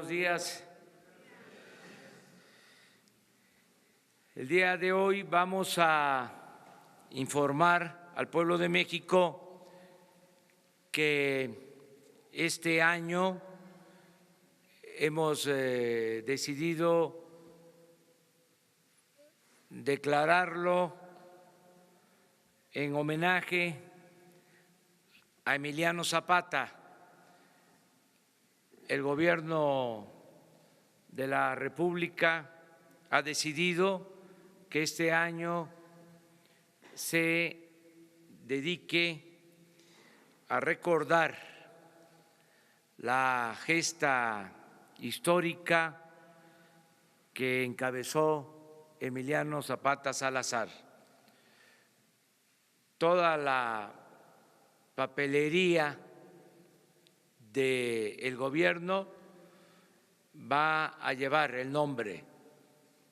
buenos días. El día de hoy vamos a informar al pueblo de México que este año hemos decidido declararlo en homenaje a Emiliano Zapata. El gobierno de la República ha decidido que este año se dedique a recordar la gesta histórica que encabezó Emiliano Zapata Salazar. Toda la papelería del gobierno va a llevar el nombre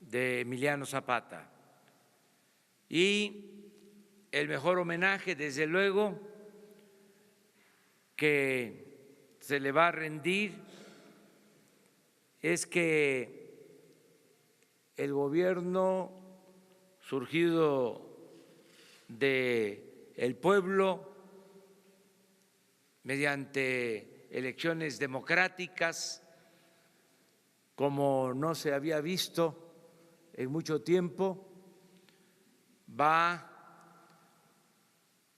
de Emiliano Zapata y el mejor homenaje, desde luego, que se le va a rendir es que el gobierno surgido del pueblo mediante elecciones democráticas, como no se había visto en mucho tiempo, va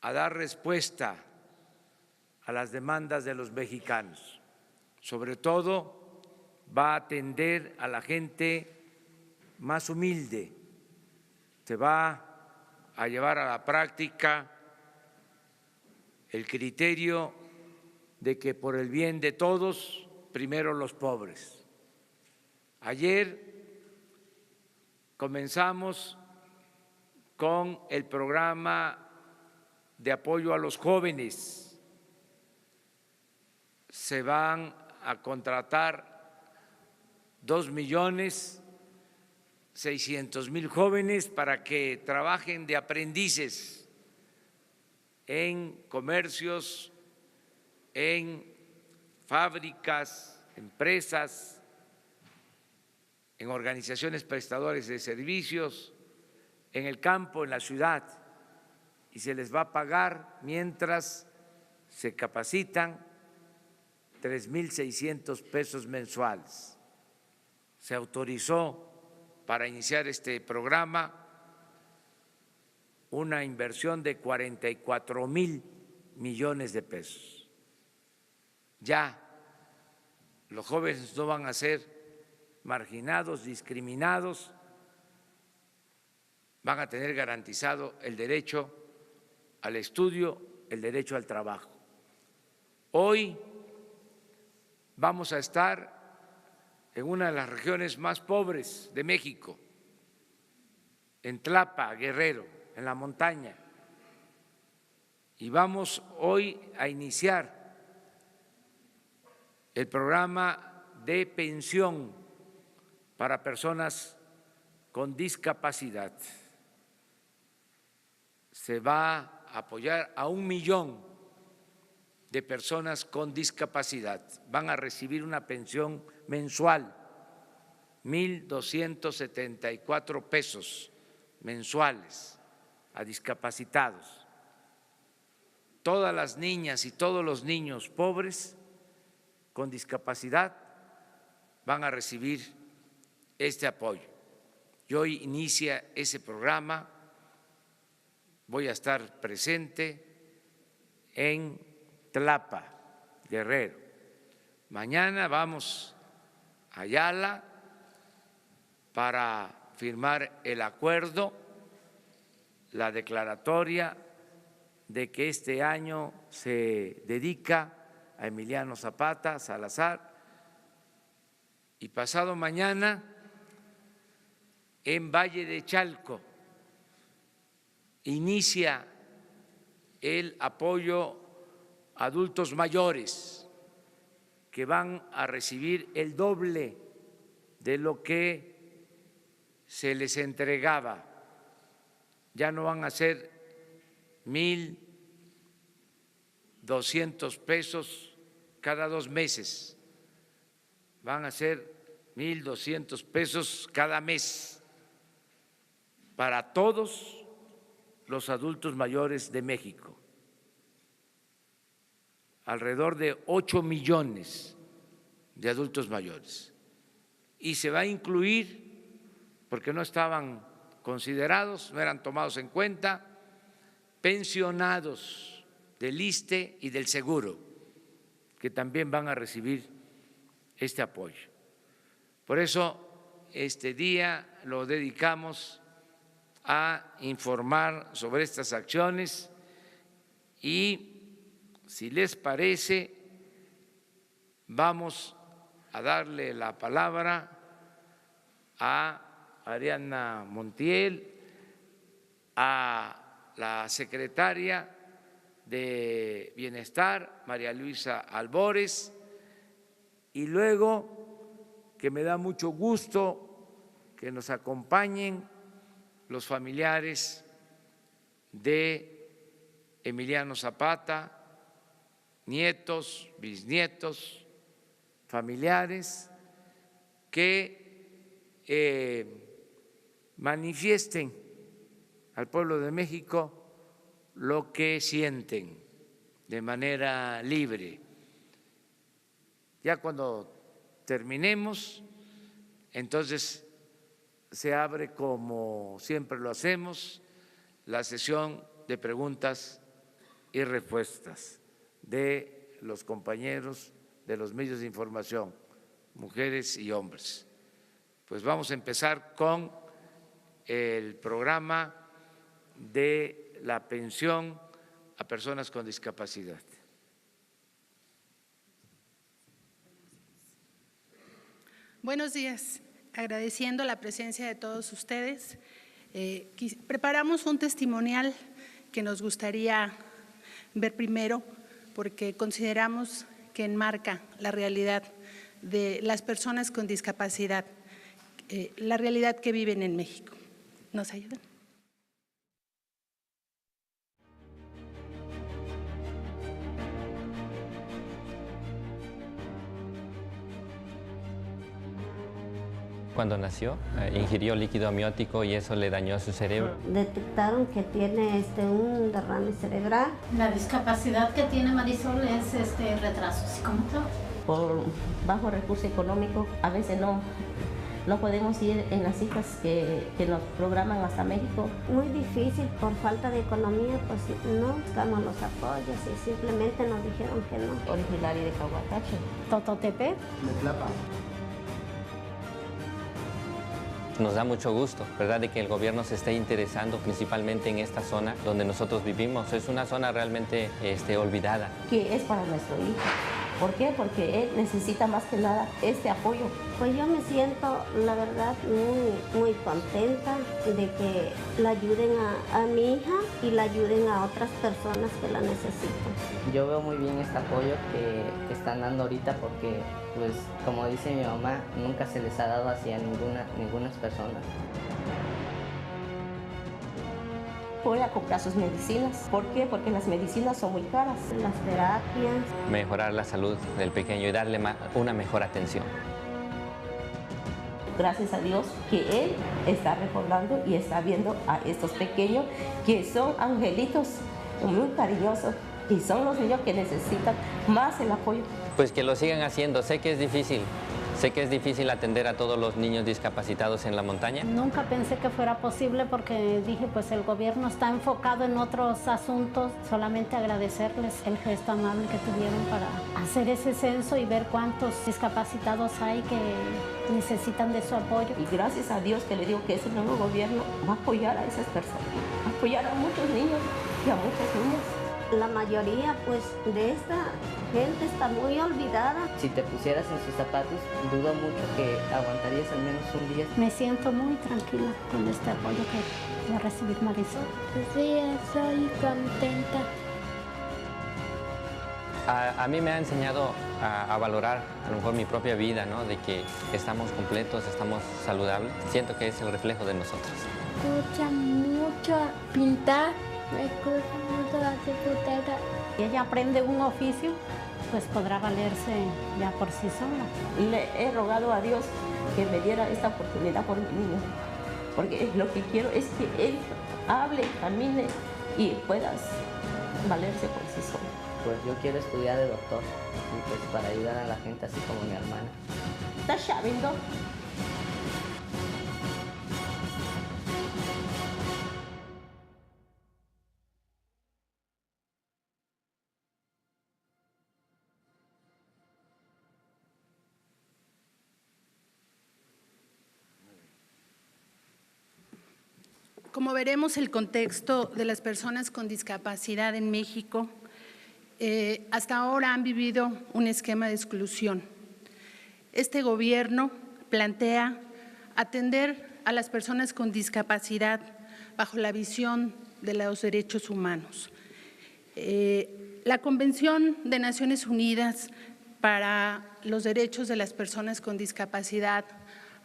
a dar respuesta a las demandas de los mexicanos. Sobre todo, va a atender a la gente más humilde, se va a llevar a la práctica el criterio de que por el bien de todos, primero los pobres. Ayer comenzamos con el programa de apoyo a los jóvenes. Se van a contratar 2.600.000 jóvenes para que trabajen de aprendices en comercios, en fábricas, empresas, en organizaciones prestadoras de servicios, en el campo, en la ciudad, y se les va a pagar mientras se capacitan 3.600 pesos mensuales. Se autorizó para iniciar este programa una inversión de 44.000 millones de pesos. Ya los jóvenes no van a ser marginados, discriminados, van a tener garantizado el derecho al estudio, el derecho al trabajo. Hoy vamos a estar en una de las regiones más pobres de México, en Tlapa, Guerrero, en la montaña, y vamos hoy a iniciar el programa de pensión para personas con discapacidad. Se va a apoyar a 1 millón de personas con discapacidad. Van a recibir una pensión mensual, 1.274 pesos mensuales a discapacitados. Todas las niñas y todos los niños pobres con discapacidad van a recibir este apoyo. Y hoy inicia ese programa, voy a estar presente en Tlapa, Guerrero. Mañana vamos a Ayala para firmar el acuerdo, la declaratoria de que este año se dedica a Emiliano Zapata Salazar, y pasado mañana en Valle de Chalco inicia el apoyo a adultos mayores que van a recibir el doble de lo que se les entregaba. Ya no van a ser 1.200 pesos cada 2 meses, van a ser 1,200 pesos cada mes para todos los adultos mayores de México. Alrededor de 8 millones de adultos mayores. Y se va a incluir, porque no estaban considerados, no eran tomados en cuenta, pensionados del ISSSTE y del Seguro, que también van a recibir este apoyo. Por eso este día lo dedicamos a informar sobre estas acciones y, si les parece, vamos a darle la palabra a Ariadna Montiel, a la secretaria de Bienestar, María Luisa Albores, y luego, que me da mucho gusto que nos acompañen los familiares de Emiliano Zapata, nietos, bisnietos, familiares, que manifiesten al pueblo de México lo que sienten de manera libre. Ya cuando terminemos, entonces se abre, como siempre lo hacemos, la sesión de preguntas y respuestas de los compañeros de los medios de información, mujeres y hombres. Pues vamos a empezar con el programa de la pensión a personas con discapacidad. Buenos días. Agradeciendo la presencia de todos ustedes, preparamos un testimonial que nos gustaría ver primero, porque consideramos que enmarca la realidad de las personas con discapacidad, la realidad que viven en México. ¿Nos ayudan? Cuando nació, ingirió líquido amniótico y eso le dañó su cerebro. Detectaron que tiene un derrame cerebral. La discapacidad que tiene Marisol es retraso psicomotor. Por bajo recurso económico, a veces no podemos ir en las citas que nos programan hasta México. Muy difícil, por falta de economía, pues no buscamos los apoyos y simplemente nos dijeron que no. Originario de Cahuatache. Tototepec. Metlapa. Nos da mucho gusto, ¿verdad?, de que el gobierno se esté interesando principalmente en esta zona donde nosotros vivimos. Es una zona realmente olvidada. Que es para nuestro hijo. ¿Por qué? Porque él necesita más que nada este apoyo. Pues yo me siento, la verdad, muy contenta de que la ayuden a mi hija y la ayuden a otras personas que la necesitan. Yo veo muy bien este apoyo que están dando ahorita porque, pues, como dice mi mamá, nunca se les ha dado así a ninguna persona. Pueda comprar sus medicinas. ¿Por qué? Porque las medicinas son muy caras. Las terapias. Mejorar la salud del pequeño y darle una mejor atención. Gracias a Dios que Él está recordando y está viendo a estos pequeños que son angelitos muy cariñosos y son los niños que necesitan más el apoyo. Pues que lo sigan haciendo. Sé que es difícil atender a todos los niños discapacitados en la montaña. Nunca pensé que fuera posible porque dije, pues el gobierno está enfocado en otros asuntos. Solamente agradecerles el gesto amable que tuvieron para hacer ese censo y ver cuántos discapacitados hay que necesitan de su apoyo. Y gracias a Dios que le digo que ese nuevo gobierno va a apoyar a esas personas, va a apoyar a muchos niños y a muchas niñas. La mayoría, pues, de esta gente está muy olvidada. Si te pusieras en sus zapatos, dudo mucho que aguantarías al menos un día. Me siento muy tranquila con este apoyo que va a recibir Marisol. Sí, estoy contenta. A mí me ha enseñado a valorar a lo mejor mi propia vida, ¿no? De que estamos completos, estamos saludables. Siento que es el reflejo de nosotros. Me gusta mucho pintar, me gusta mucho la secretaria. Ella aprende un oficio pues podrá valerse ya por sí sola. Le he rogado a Dios que me diera esta oportunidad por mi niño, porque lo que quiero es que él hable, camine y pueda valerse por sí solo. Pues yo quiero estudiar de doctor, y pues para ayudar a la gente así como mi hermana. ¿Estás sabiendo? Como veremos, el contexto de las personas con discapacidad en México hasta ahora han vivido un esquema de exclusión. Este gobierno plantea atender a las personas con discapacidad bajo la visión de los derechos humanos. La Convención de Naciones Unidas para los Derechos de las Personas con Discapacidad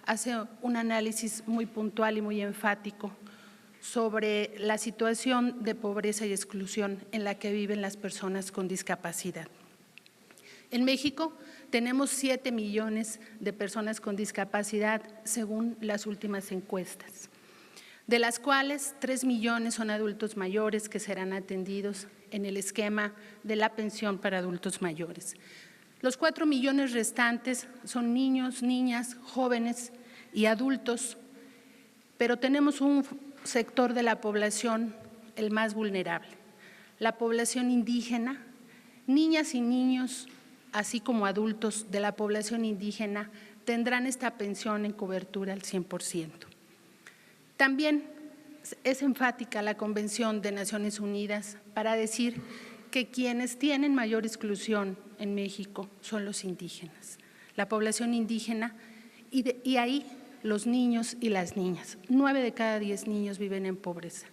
hace un análisis muy puntual y muy enfático sobre la situación de pobreza y exclusión en la que viven las personas con discapacidad. En México tenemos 7 millones de personas con discapacidad según las últimas encuestas, de las cuales 3 millones son adultos mayores que serán atendidos en el esquema de la pensión para adultos mayores. Los 4 millones restantes son niños, niñas, jóvenes y adultos, pero tenemos un sector de la población el más vulnerable, la población indígena. Niñas y niños, así como adultos de la población indígena, tendrán esta pensión en cobertura al 100%. También es enfática la Convención de Naciones Unidas para decir que quienes tienen mayor exclusión en México son los indígenas, la población indígena, y ahí los niños y las niñas. 9 de cada 10 niños viven en pobreza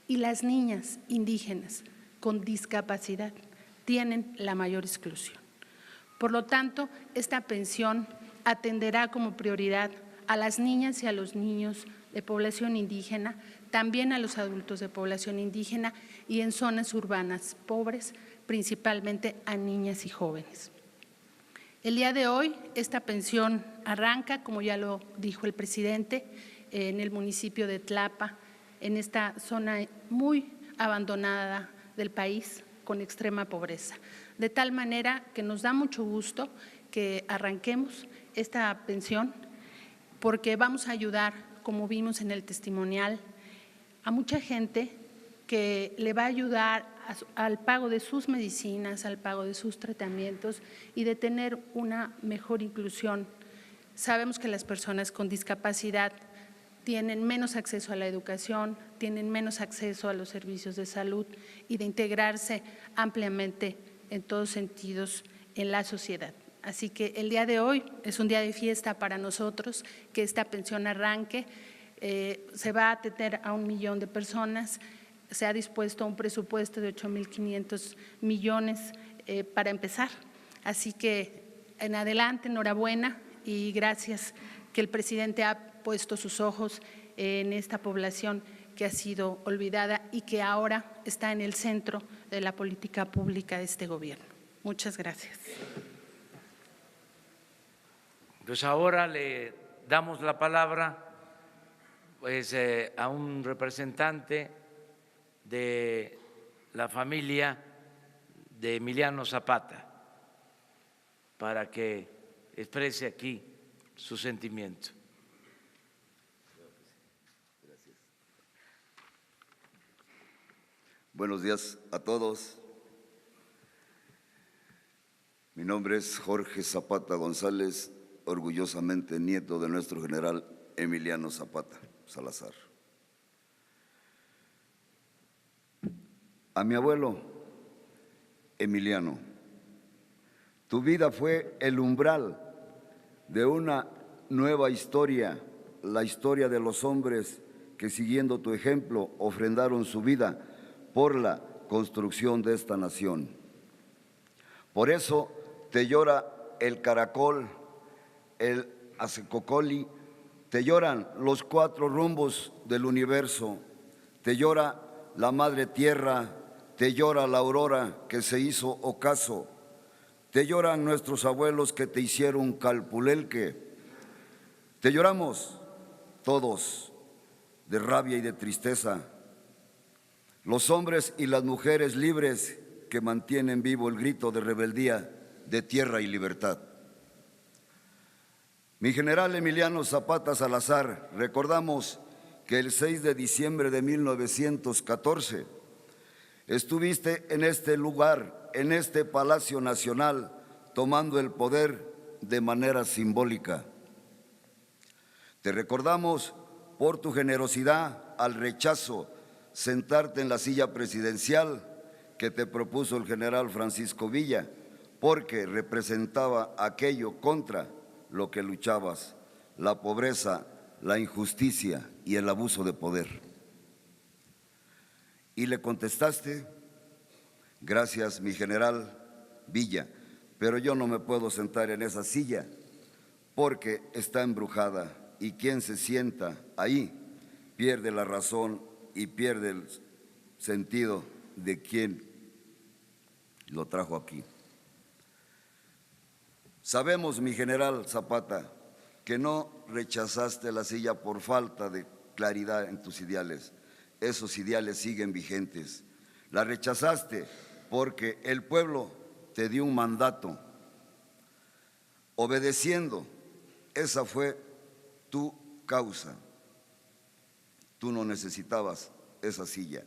y las niñas indígenas con discapacidad tienen la mayor exclusión. Por lo tanto, esta pensión atenderá como prioridad a las niñas y a los niños de población indígena, también a los adultos de población indígena y en zonas urbanas pobres, principalmente a niñas y jóvenes. El día de hoy esta pensión arranca, como ya lo dijo el presidente, en el municipio de Tlapa, en esta zona muy abandonada del país con extrema pobreza. De tal manera que nos da mucho gusto que arranquemos esta pensión porque vamos a ayudar, como vimos en el testimonial, a mucha gente que le va a ayudar al pago de sus medicinas, al pago de sus tratamientos y de tener una mejor inclusión. Sabemos que las personas con discapacidad tienen menos acceso a la educación, tienen menos acceso a los servicios de salud y de integrarse ampliamente en todos sentidos en la sociedad. Así que el día de hoy es un día de fiesta para nosotros, que esta pensión arranque. Se va a atender a 1 millón de personas. Se ha dispuesto un presupuesto de 8.500 millones para empezar. Así que en adelante, enhorabuena y gracias que el presidente ha puesto sus ojos en esta población que ha sido olvidada y que ahora está en el centro de la política pública de este gobierno. Muchas gracias. Pues ahora le damos la palabra a un representante de la familia de Emiliano Zapata para que exprese aquí su sentimiento. Gracias. Buenos días a todos. Mi nombre es Jorge Zapata González, orgullosamente nieto de nuestro general Emiliano Zapata Salazar. A mi abuelo Emiliano, tu vida fue el umbral de una nueva historia, la historia de los hombres que, siguiendo tu ejemplo, ofrendaron su vida por la construcción de esta nación. Por eso te llora el caracol, el acecocoli, te lloran los 4 rumbos del universo, te llora la madre tierra, te llora la aurora que se hizo ocaso, Te lloran nuestros abuelos que te hicieron calpulelque. Te lloramos todos de rabia y de tristeza. Los hombres y las mujeres libres que mantienen vivo el grito de rebeldía de tierra y libertad. Mi general Emiliano Zapata Salazar, recordamos que el 6 de diciembre de 1914 estuviste en este lugar, en este Palacio Nacional, tomando el poder de manera simbólica. Te recordamos por tu generosidad al rechazo, sentarte en la silla presidencial que te propuso el general Francisco Villa, porque representaba aquello contra lo que luchabas, la pobreza, la injusticia y el abuso de poder. Y le contestaste: gracias, mi general Villa, pero yo no me puedo sentar en esa silla porque está embrujada y quien se sienta ahí pierde la razón y pierde el sentido de quien lo trajo aquí. Sabemos, mi general Zapata, que no rechazaste la silla por falta de claridad en tus ideales. Esos ideales siguen vigentes. La rechazaste porque el pueblo te dio un mandato. Obedeciendo, esa fue tu causa. Tú no necesitabas esa silla.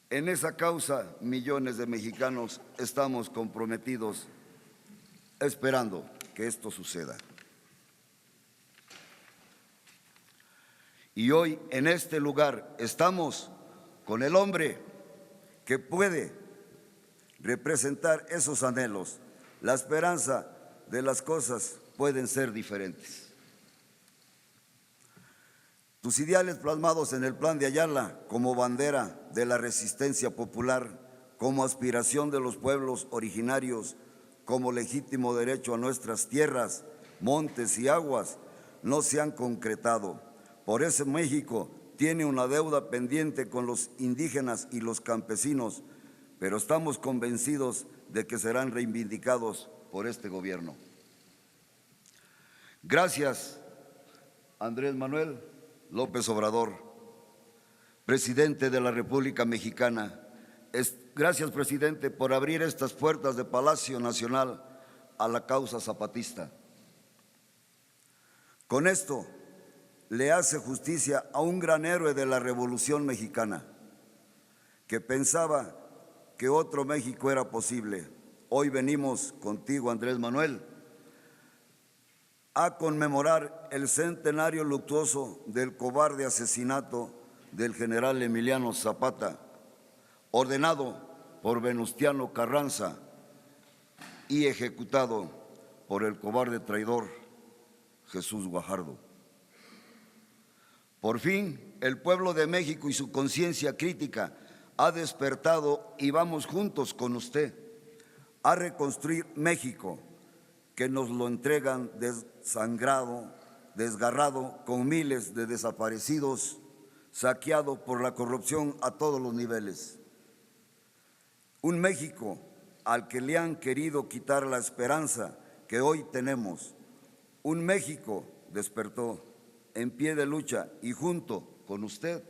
En esa causa, millones de mexicanos estamos comprometidos esperando que esto suceda. Y hoy en este lugar estamos con el hombre que puede representar esos anhelos. La esperanza de las cosas pueden ser diferentes. Tus ideales plasmados en el Plan de Ayala como bandera de la resistencia popular, como aspiración de los pueblos originarios, como legítimo derecho a nuestras tierras, montes y aguas, no se han concretado. Por eso México tiene una deuda pendiente con los indígenas y los campesinos, pero estamos convencidos de que serán reivindicados por este gobierno. Gracias, Andrés Manuel López Obrador, presidente de la República Mexicana. Gracias, presidente, por abrir estas puertas de Palacio Nacional a la causa zapatista. Con esto le hace justicia a un gran héroe de la Revolución Mexicana que pensaba que otro México era posible. Hoy venimos contigo, Andrés Manuel, a conmemorar el centenario luctuoso del cobarde asesinato del general Emiliano Zapata, ordenado por Venustiano Carranza y ejecutado por el cobarde traidor Jesús Guajardo. Por fin, el pueblo de México y su conciencia crítica ha despertado y vamos juntos con usted a reconstruir México, que nos lo entregan desangrado, desgarrado, con miles de desaparecidos, saqueado por la corrupción a todos los niveles. Un México al que le han querido quitar la esperanza que hoy tenemos. Un México despertó en pie de lucha y junto con usted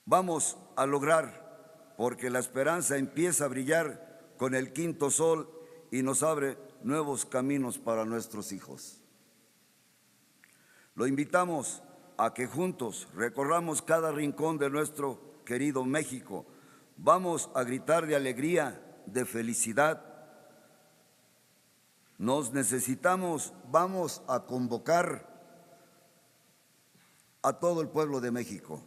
vamos a lograr, porque la esperanza empieza a brillar con el quinto sol y nos abre nuevos caminos para nuestros hijos. Lo invitamos a que juntos recorramos cada rincón de nuestro querido México. Vamos a gritar de alegría, de felicidad. Nos necesitamos, vamos a convocar a todo el pueblo de México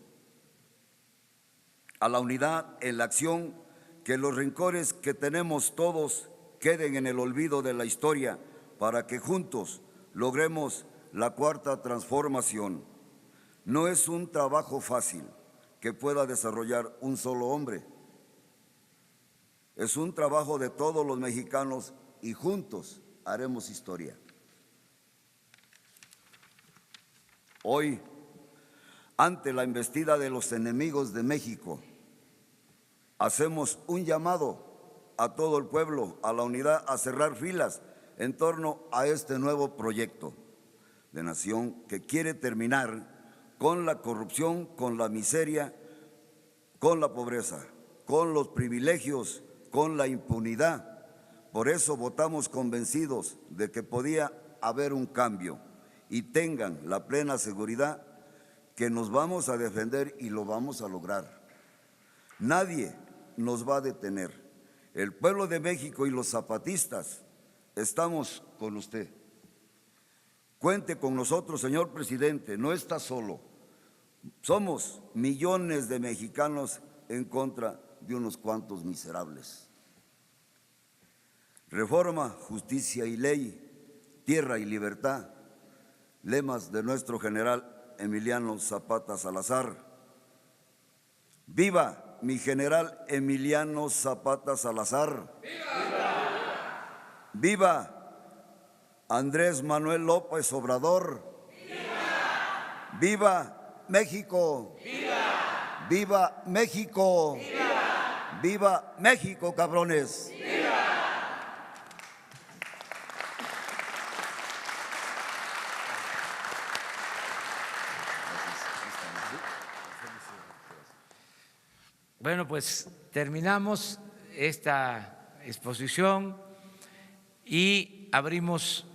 a la unidad en la acción, que los rencores que tenemos todos queden en el olvido de la historia, para que juntos logremos la cuarta transformación. No es un trabajo fácil que pueda desarrollar un solo hombre. Es un trabajo de todos los mexicanos y juntos haremos historia. Hoy, ante la embestida de los enemigos de México, hacemos un llamado a todo el pueblo, a la unidad, a cerrar filas en torno a este nuevo proyecto de nación que quiere terminar con la corrupción, con la miseria, con la pobreza, con los privilegios, con la impunidad. Por eso votamos convencidos de que podía haber un cambio y tengan la plena seguridad que nos vamos a defender y lo vamos a lograr. Nadie nos va a detener. El pueblo de México y los zapatistas estamos con usted. Cuente con nosotros, señor presidente, no está solo. Somos millones de mexicanos en contra de unos cuantos miserables. Reforma, justicia y ley, tierra y libertad, lemas de nuestro general Emiliano Zapata Salazar. ¡Viva mi general Emiliano Zapata Salazar! ¡Viva! ¡Viva Andrés Manuel López Obrador! ¡Viva! ¡Viva México! ¡Viva! ¡Viva México! ¡Viva! ¡Viva México, cabrones! Bueno, pues terminamos esta exposición y abrimos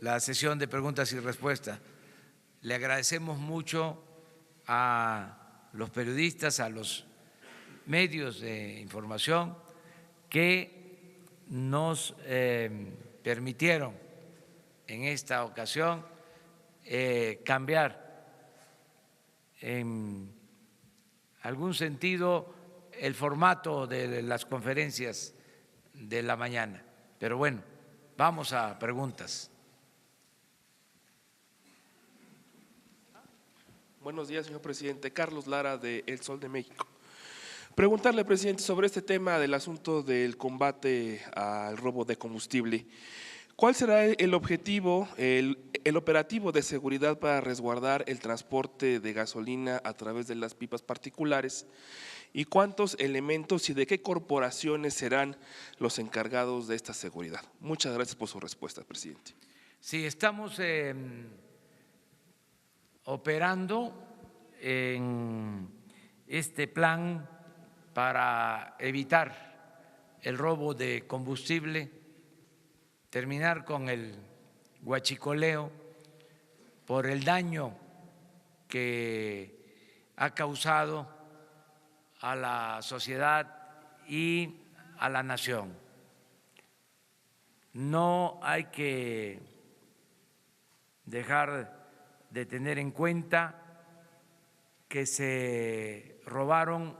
la sesión de preguntas y respuestas. Le agradecemos mucho a los periodistas, a los medios de información que nos permitieron en esta ocasión cambiar en algún sentido el formato de las conferencias de la mañana. Pero bueno, vamos a preguntas. Buenos días, señor presidente. Carlos Lara, de El Sol de México. Preguntarle, presidente, sobre este tema del asunto del combate al robo de combustible. ¿Cuál será el objetivo, el operativo de seguridad para resguardar el transporte de gasolina a través de las pipas particulares? ¿Y cuántos elementos y de qué corporaciones serán los encargados de esta seguridad? Muchas gracias por su respuesta, presidente. Sí, estamos operando en este plan para evitar el robo de combustible, terminar con el huachicoleo por el daño que ha causado a la sociedad y a la nación. No hay que dejar de tener en cuenta que se robaron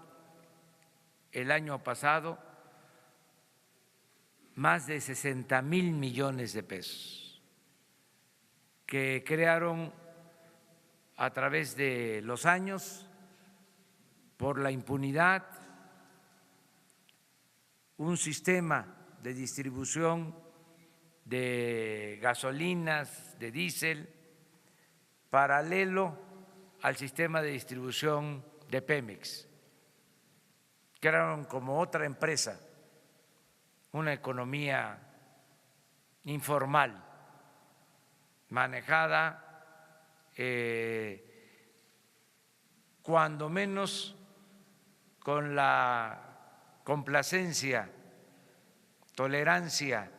el año pasado más de 60,000 millones de pesos, que crearon a través de los años, por la impunidad, un sistema de distribución de gasolinas, de diésel, paralelo al sistema de distribución de Pemex. Crearon como otra empresa, una economía informal, manejada cuando menos con la complacencia, tolerancia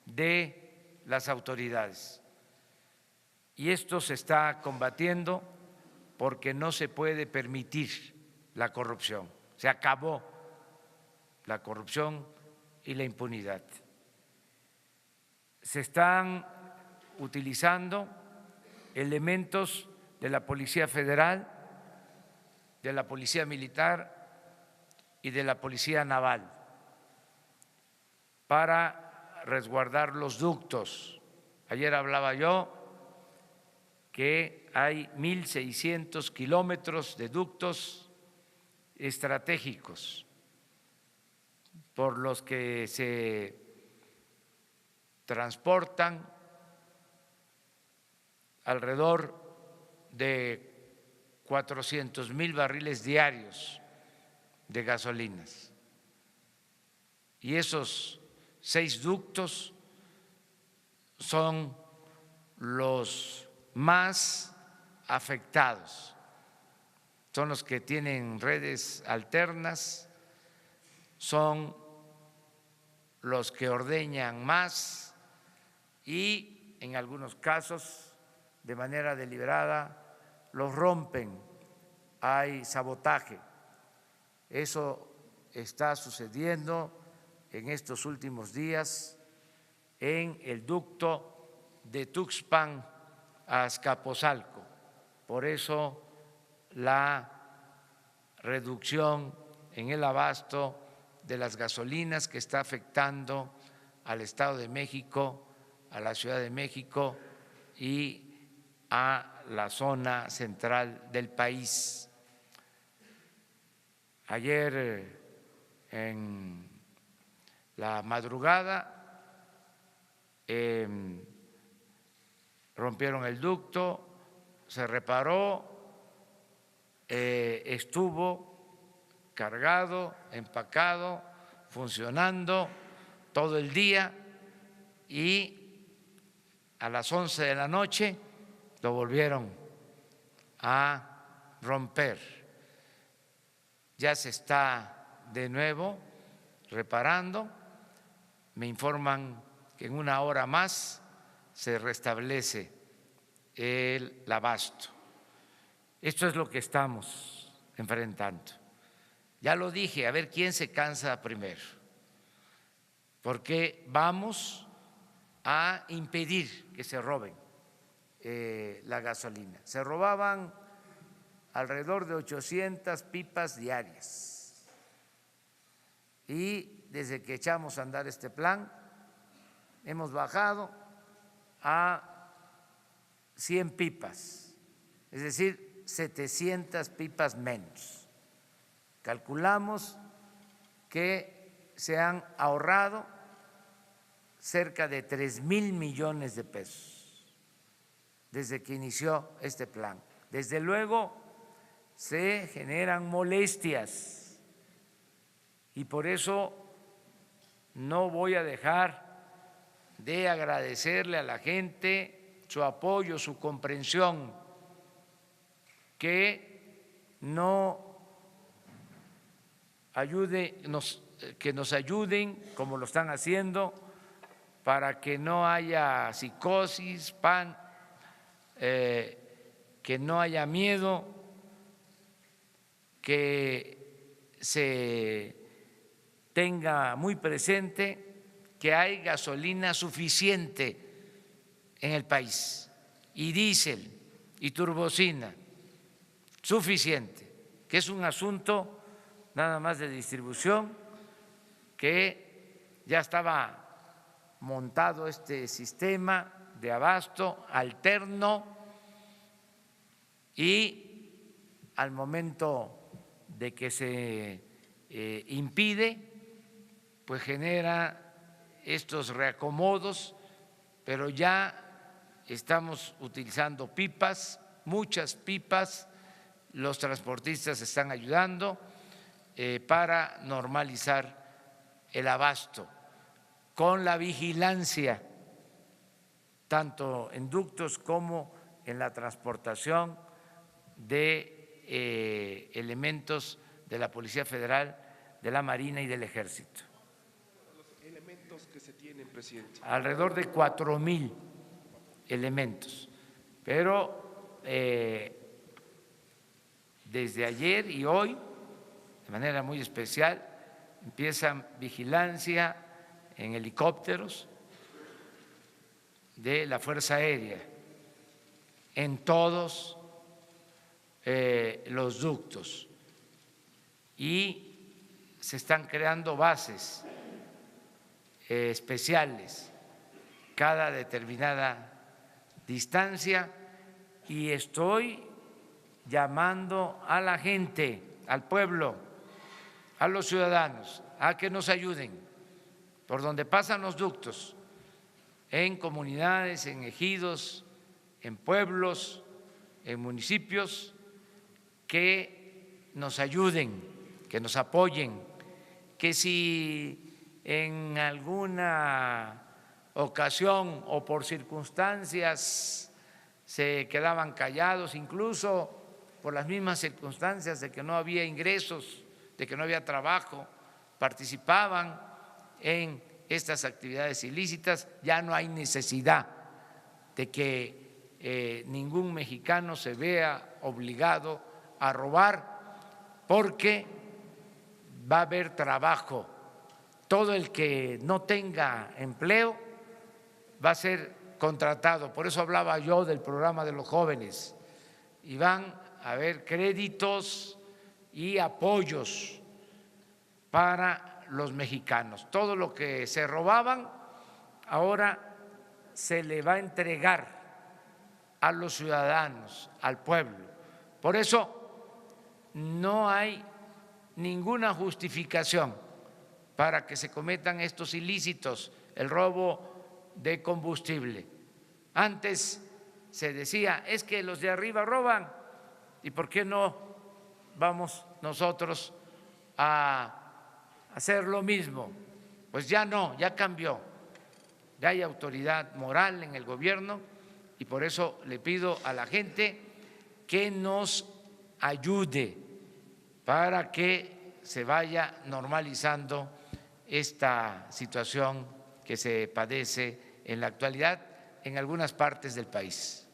de las autoridades. Y esto se está combatiendo porque no se puede permitir la corrupción. Se acabó la corrupción y la impunidad. Se están utilizando elementos de la Policía Federal, de la Policía Militar y de la Policía Naval para resguardar los ductos. Ayer hablaba yo que hay 1,600 kilómetros de ductos estratégicos por los que se transportan alrededor de 400,000 barriles diarios de gasolinas. Y esos 6 ductos son los más afectados, son los que tienen redes alternas, son los que ordeñan más y en algunos casos de manera deliberada los rompen, hay sabotaje. Eso está sucediendo en estos últimos días en el ducto de Tuxpan a Azcapotzalco. Por eso la reducción en el abasto de las gasolinas que está afectando al Estado de México, a la Ciudad de México y a la zona central del país. Ayer en la madrugada rompieron el ducto, se reparó, estuvo cargado, empacado, funcionando todo el día y a las 11 de la noche lo volvieron a romper. Ya se está de nuevo reparando, me informan que en una hora más se restablece el abasto. Esto es lo que estamos enfrentando. Ya lo dije, a ver quién se cansa primero, porque vamos a impedir que se roben la gasolina. Se robaban alrededor de 800 pipas diarias y desde que echamos a andar este plan hemos bajado a 100 pipas, es decir, 700 pipas menos. Calculamos que se han ahorrado cerca de 3,000 millones de pesos desde que inició este plan. Desde luego se generan molestias y por eso no voy a dejar de agradecerle a la gente su apoyo, su comprensión, que nos ayuden como lo están haciendo para que no haya psicosis, que no haya miedo, que se tenga muy presente que hay gasolina suficiente en el país y diésel y turbocina suficiente, que es un asunto nada más de distribución, que ya estaba montado este sistema de abasto alterno y al momento de que se impide, pues genera estos reacomodos, pero ya estamos utilizando pipas, muchas pipas, los transportistas están ayudando para normalizar el abasto con la vigilancia, tanto en ductos como en la transportación de elementos de la Policía Federal, de la Marina y del Ejército. Los elementos que se tienen, presidente. Alrededor de 4,000 elementos, pero desde ayer y hoy, de manera muy especial, empiezan vigilancia en helicópteros de la Fuerza Aérea en todos los ductos y se están creando bases especiales cada determinada distancia y estoy llamando a la gente, al pueblo, a los ciudadanos, a que nos ayuden por donde pasan los ductos, en comunidades, en ejidos, en pueblos, en municipios, que nos ayuden que nos apoyen, que si en alguna ocasión o por circunstancias se quedaban callados, incluso por las mismas circunstancias de que no había ingresos, de que no había trabajo, participaban en estas actividades ilícitas, ya no hay necesidad de que ningún mexicano se vea obligado a robar, porque va a haber trabajo. Todo el que no tenga empleo va a ser contratado. Por eso hablaba yo del programa de los jóvenes. Y van a haber créditos y apoyos para los mexicanos. Todo lo que se robaban ahora se le va a entregar a los ciudadanos, al pueblo. Por eso no hay ninguna justificación para que se cometan estos ilícitos, el robo de combustible. Antes se decía, es que los de arriba roban, ¿y por qué no vamos nosotros a hacer lo mismo? Pues ya no, ya cambió, ya hay autoridad moral en el gobierno y por eso le pido a la gente que nos ayude para que se vaya normalizando esta situación que se padece en la actualidad en algunas partes del país.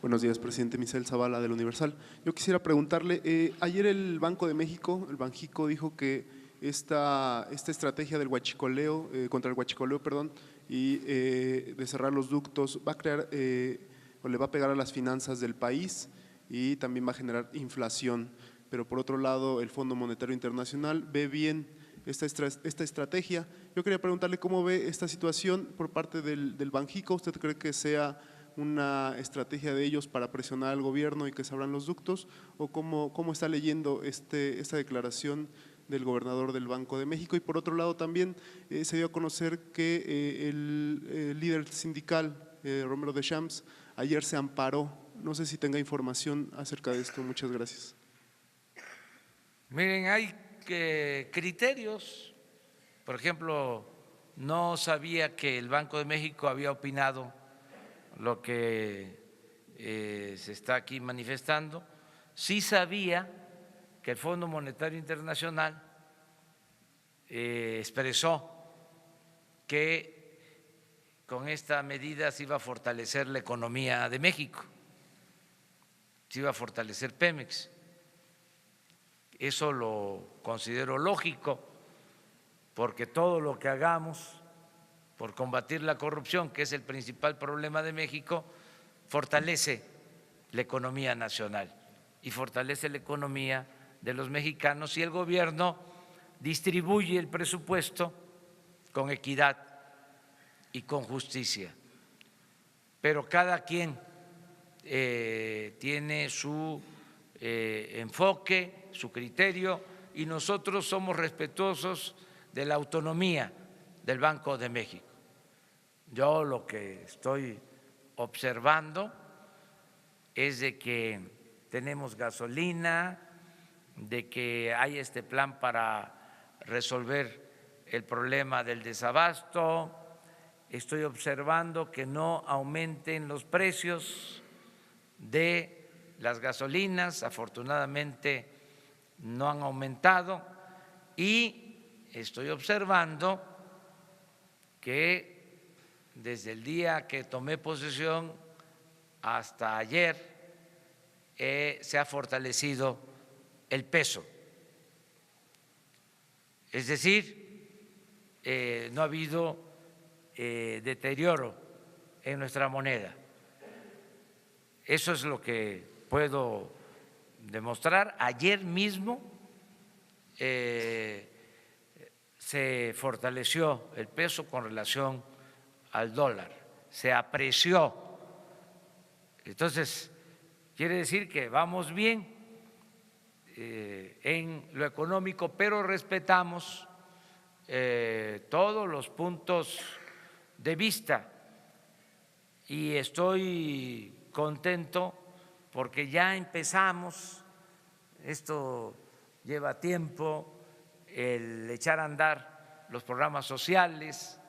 Buenos días, presidente. Misael Zavala, del Universal. Yo quisiera preguntarle, ayer el Banco de México, el Banjico, dijo que esta estrategia del huachicoleo, contra el huachicoleo, y de cerrar los ductos, va a crear o le va a pegar a las finanzas del país y también va a generar inflación. Pero por otro lado, el Fondo Monetario Internacional ve bien esta estrategia. Yo quería preguntarle cómo ve esta situación por parte del Banjico. ¿Usted cree que sea una estrategia de ellos para presionar al gobierno y que se abran los ductos? ¿O cómo está leyendo esta declaración del gobernador del Banco de México? Y por otro lado también se dio a conocer que el líder sindical, Romero Deschamps, ayer se amparó. No sé si tenga información acerca de esto. Muchas gracias. Miren, hay criterios. Por ejemplo, no sabía que el Banco de México había opinado lo que se está aquí manifestando. Sí sabía que el Fondo Monetario Internacional expresó que con esta medida se iba a fortalecer la economía de México, se iba a fortalecer Pemex. Eso lo considero lógico, porque todo lo que hagamos por combatir la corrupción, que es el principal problema de México, fortalece la economía nacional y fortalece la economía de los mexicanos, y el gobierno distribuye el presupuesto con equidad y con justicia. Pero cada quien tiene su enfoque, su criterio, y nosotros somos respetuosos de la autonomía del Banco de México. Yo lo que estoy observando es de que tenemos gasolina, de que hay este plan para resolver el problema del desabasto. Estoy observando que no aumenten los precios de las gasolinas, afortunadamente no han aumentado, y estoy observando que desde el día que tomé posesión hasta ayer se ha fortalecido el peso. Es decir, no ha habido deterioro en nuestra moneda. Eso es lo que puedo demostrar. Ayer mismo se fortaleció el peso con relación al dólar, se apreció. Entonces, quiere decir que vamos bien en lo económico, pero respetamos todos los puntos de vista, y estoy contento porque ya empezamos, esto lleva tiempo, el echar a andar los programas sociales,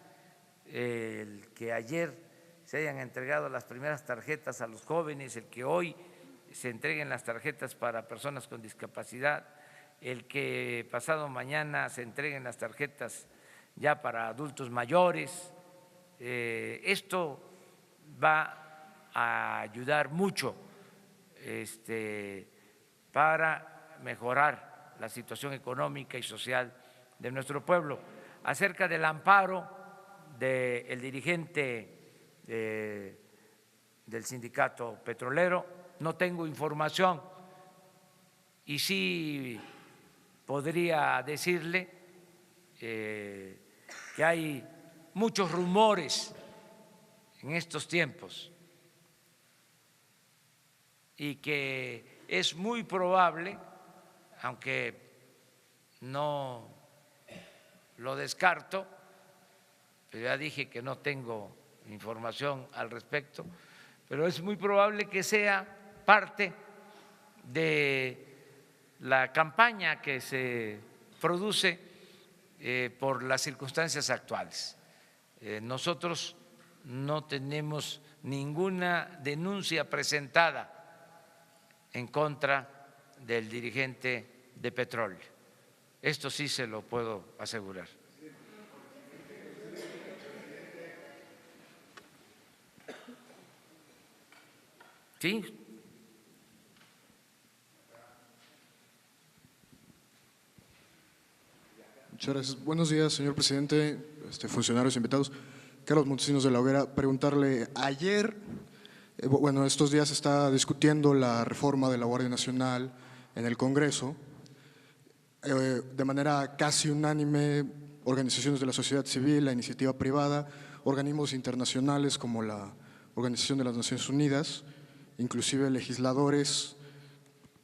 el que ayer se hayan entregado las primeras tarjetas a los jóvenes, el que hoy se entreguen las tarjetas para personas con discapacidad, el que pasado mañana se entreguen las tarjetas ya para adultos mayores. Esto va a ayudar mucho para mejorar la situación económica y social de nuestro pueblo. Acerca del amparo del dirigente del sindicato petrolero, no tengo información y sí podría decirle que hay muchos rumores en estos tiempos y que es muy probable, aunque no lo descarto, pero ya dije que no tengo información al respecto, pero es muy probable que sea parte de la campaña que se produce por las circunstancias actuales. Nosotros no tenemos ninguna denuncia presentada en contra del dirigente de petróleo. Esto sí se lo puedo asegurar. ¿Sí? Muchas gracias. Buenos días, señor presidente, funcionarios invitados. Carlos Montesinos de la Hoguera, preguntarle, ayer, bueno, estos días se está discutiendo la reforma de la Guardia Nacional en el Congreso. De manera casi unánime, organizaciones de la sociedad civil, la iniciativa privada, organismos internacionales como la Organización de las Naciones Unidas, inclusive legisladores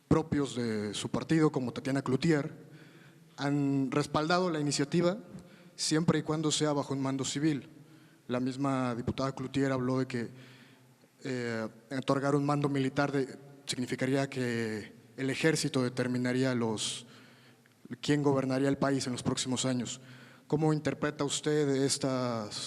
propios de su partido como Tatiana Cloutier, han respaldado la iniciativa siempre y cuando sea bajo un mando civil. La misma diputada Cloutier habló de que otorgar un mando militar significaría que el ejército determinaría quién gobernaría el país en los próximos años. ¿Cómo interpreta usted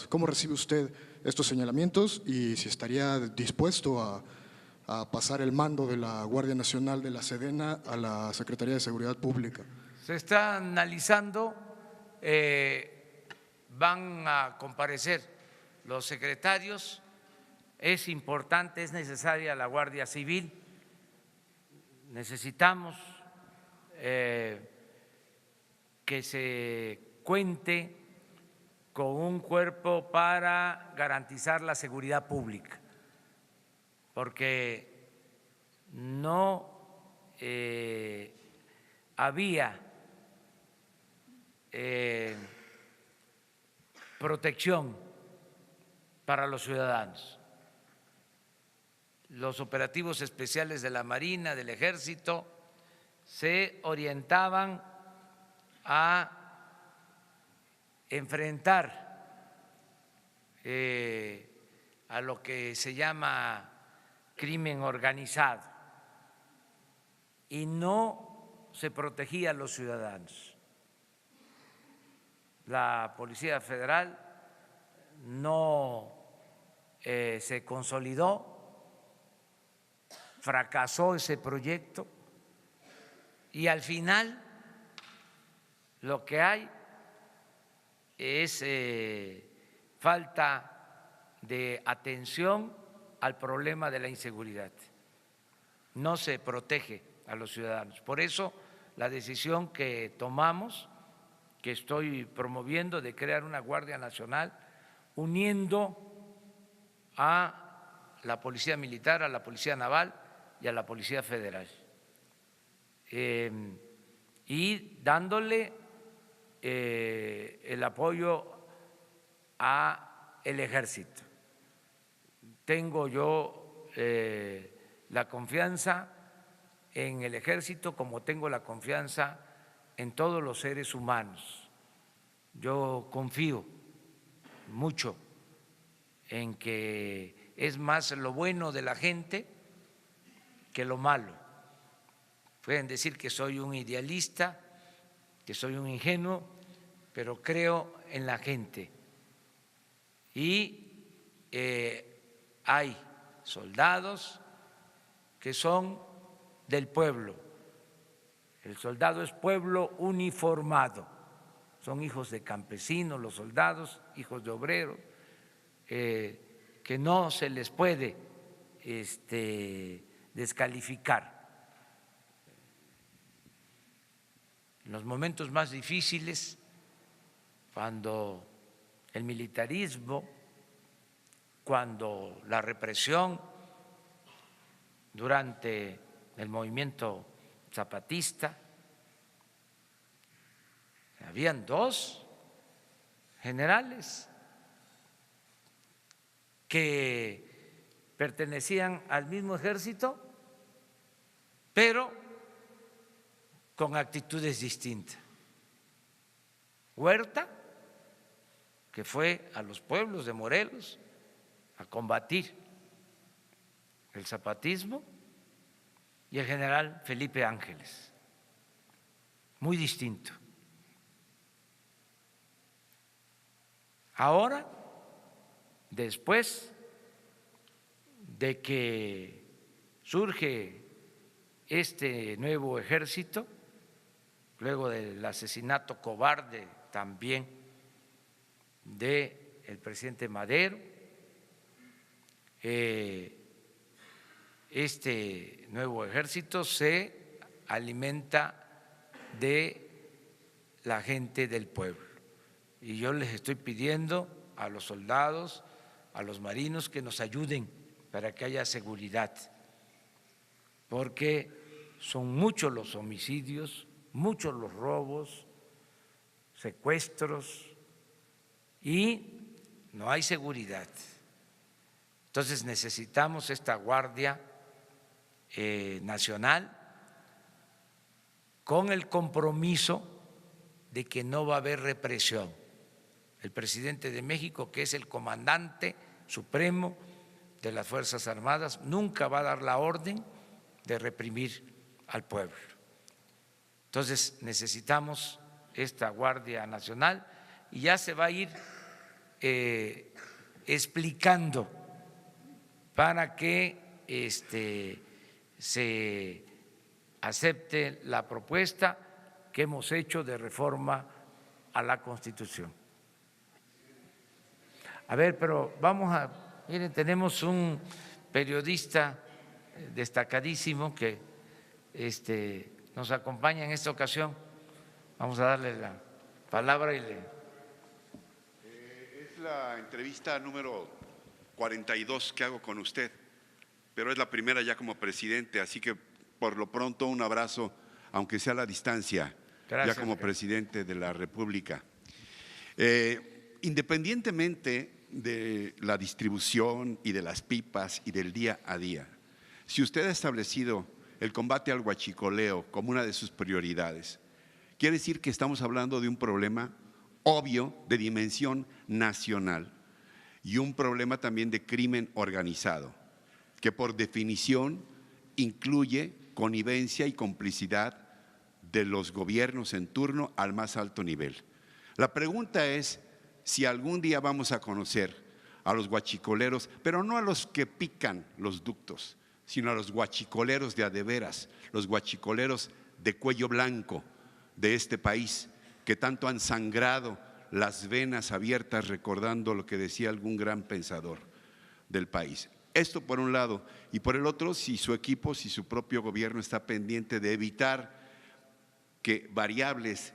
cómo recibe usted estos señalamientos y si estaría dispuesto a pasar el mando de la Guardia Nacional de la Sedena a la Secretaría de Seguridad Pública? Se está analizando, van a comparecer los secretarios, es importante, es necesaria la Guardia Civil, necesitamos que se cuente con un cuerpo para garantizar la seguridad pública, porque no había protección para los ciudadanos. Los operativos especiales de la Marina, del Ejército, se orientaban a enfrentar a lo que se llama crimen organizado y no se protegía a los ciudadanos. La Policía Federal no se consolidó, fracasó ese proyecto y al final lo que hay es falta de atención al problema de la inseguridad. No se protege a los ciudadanos. Por eso la decisión que tomamos, que estoy promoviendo, de crear una Guardia Nacional uniendo a la Policía Militar, a la Policía Naval y a la Policía Federal, y dándole el apoyo a el Ejército. Tengo yo la confianza en el Ejército como tengo la confianza en todos los seres humanos. Yo confío mucho en que es más lo bueno de la gente que lo malo. Pueden decir que soy un idealista, que soy un ingenuo, pero creo en la gente. Y hay soldados que son del pueblo. El soldado es pueblo uniformado. Son hijos de campesinos, los soldados, hijos de obreros, que no se les puede descalificar. En los momentos más difíciles, cuando el militarismo, cuando la represión durante el movimiento zapatista, habían 2 generales que pertenecían al mismo ejército, pero con actitudes distintas. Huerta, que fue a los pueblos de Morelos a combatir el zapatismo, y el general Felipe Ángeles, muy distinto. Ahora, después de que surge este nuevo ejército, luego del asesinato cobarde también del presidente Madero, este nuevo ejército se alimenta de la gente del pueblo. Y yo les estoy pidiendo a los soldados, a los marinos, que nos ayuden para que haya seguridad, porque son muchos los homicidios, muchos los robos, secuestros, y no hay seguridad. Entonces necesitamos esta Guardia Nacional con el compromiso de que no va a haber represión. El presidente de México, que es el comandante supremo de las Fuerzas Armadas, nunca va a dar la orden de reprimir al pueblo. Entonces necesitamos esta Guardia Nacional y ya se va a ir explicando para que se acepte la propuesta que hemos hecho de reforma a la Constitución. A ver, pero vamos a, miren, tenemos un periodista destacadísimo que nos acompaña en esta ocasión. Vamos a darle la palabra y le… Es la entrevista número 42 que hago con usted, pero es la primera ya como presidente, así que por lo pronto un abrazo, aunque sea a la distancia. Gracias, ya como presidente de la República. Independientemente de la distribución y de las pipas y del día a día, si usted ha establecido el combate al huachicoleo como una de sus prioridades, quiere decir que estamos hablando de un problema obvio de dimensión nacional y un problema también de crimen organizado, que por definición incluye connivencia y complicidad de los gobiernos en turno al más alto nivel. La pregunta es si algún día vamos a conocer a los huachicoleros, pero no a los que pican los ductos, sino a los huachicoleros de a de veras, los huachicoleros de cuello blanco de este país, que tanto han sangrado las venas abiertas recordando lo que decía algún gran pensador del país. Esto por un lado, y por el otro, si su equipo, si su propio gobierno está pendiente de evitar que variables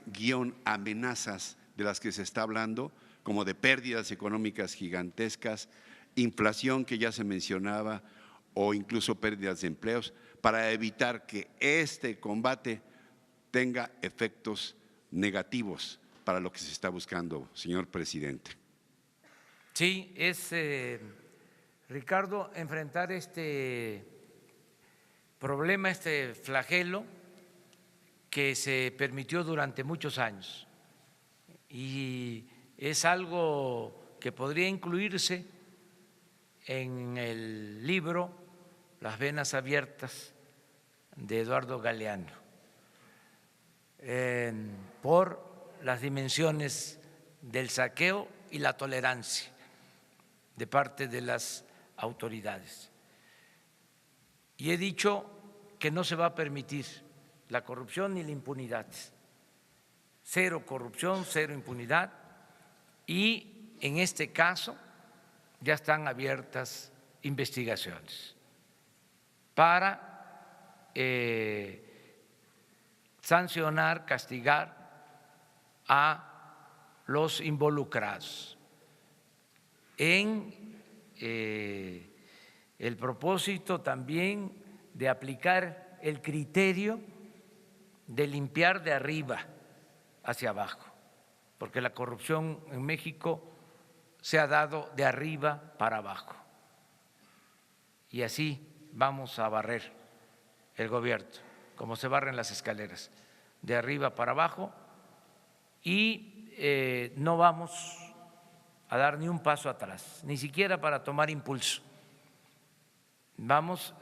amenazas de las que se está hablando, como de pérdidas económicas gigantescas, inflación que ya se mencionaba, o incluso pérdidas de empleos, para evitar que este combate tenga efectos negativos para lo que se está buscando, señor presidente. Sí, es, Ricardo, enfrentar este problema, este flagelo que se permitió durante muchos años, y es algo que podría incluirse en el libro Las venas abiertas de Eduardo Galeano, por las dimensiones del saqueo y la tolerancia de parte de las autoridades. Y he dicho que no se va a permitir la corrupción ni la impunidad. Cero corrupción, cero impunidad, y en este caso ya están abiertas investigaciones para sancionar, castigar a los involucrados en el propósito también de aplicar el criterio de limpiar de arriba hacia abajo, porque la corrupción en México se ha dado de arriba para abajo, y así vamos a barrer el gobierno, como se barren las escaleras, de arriba para abajo, y no vamos a dar ni un paso atrás, ni siquiera para tomar impulso. Vamos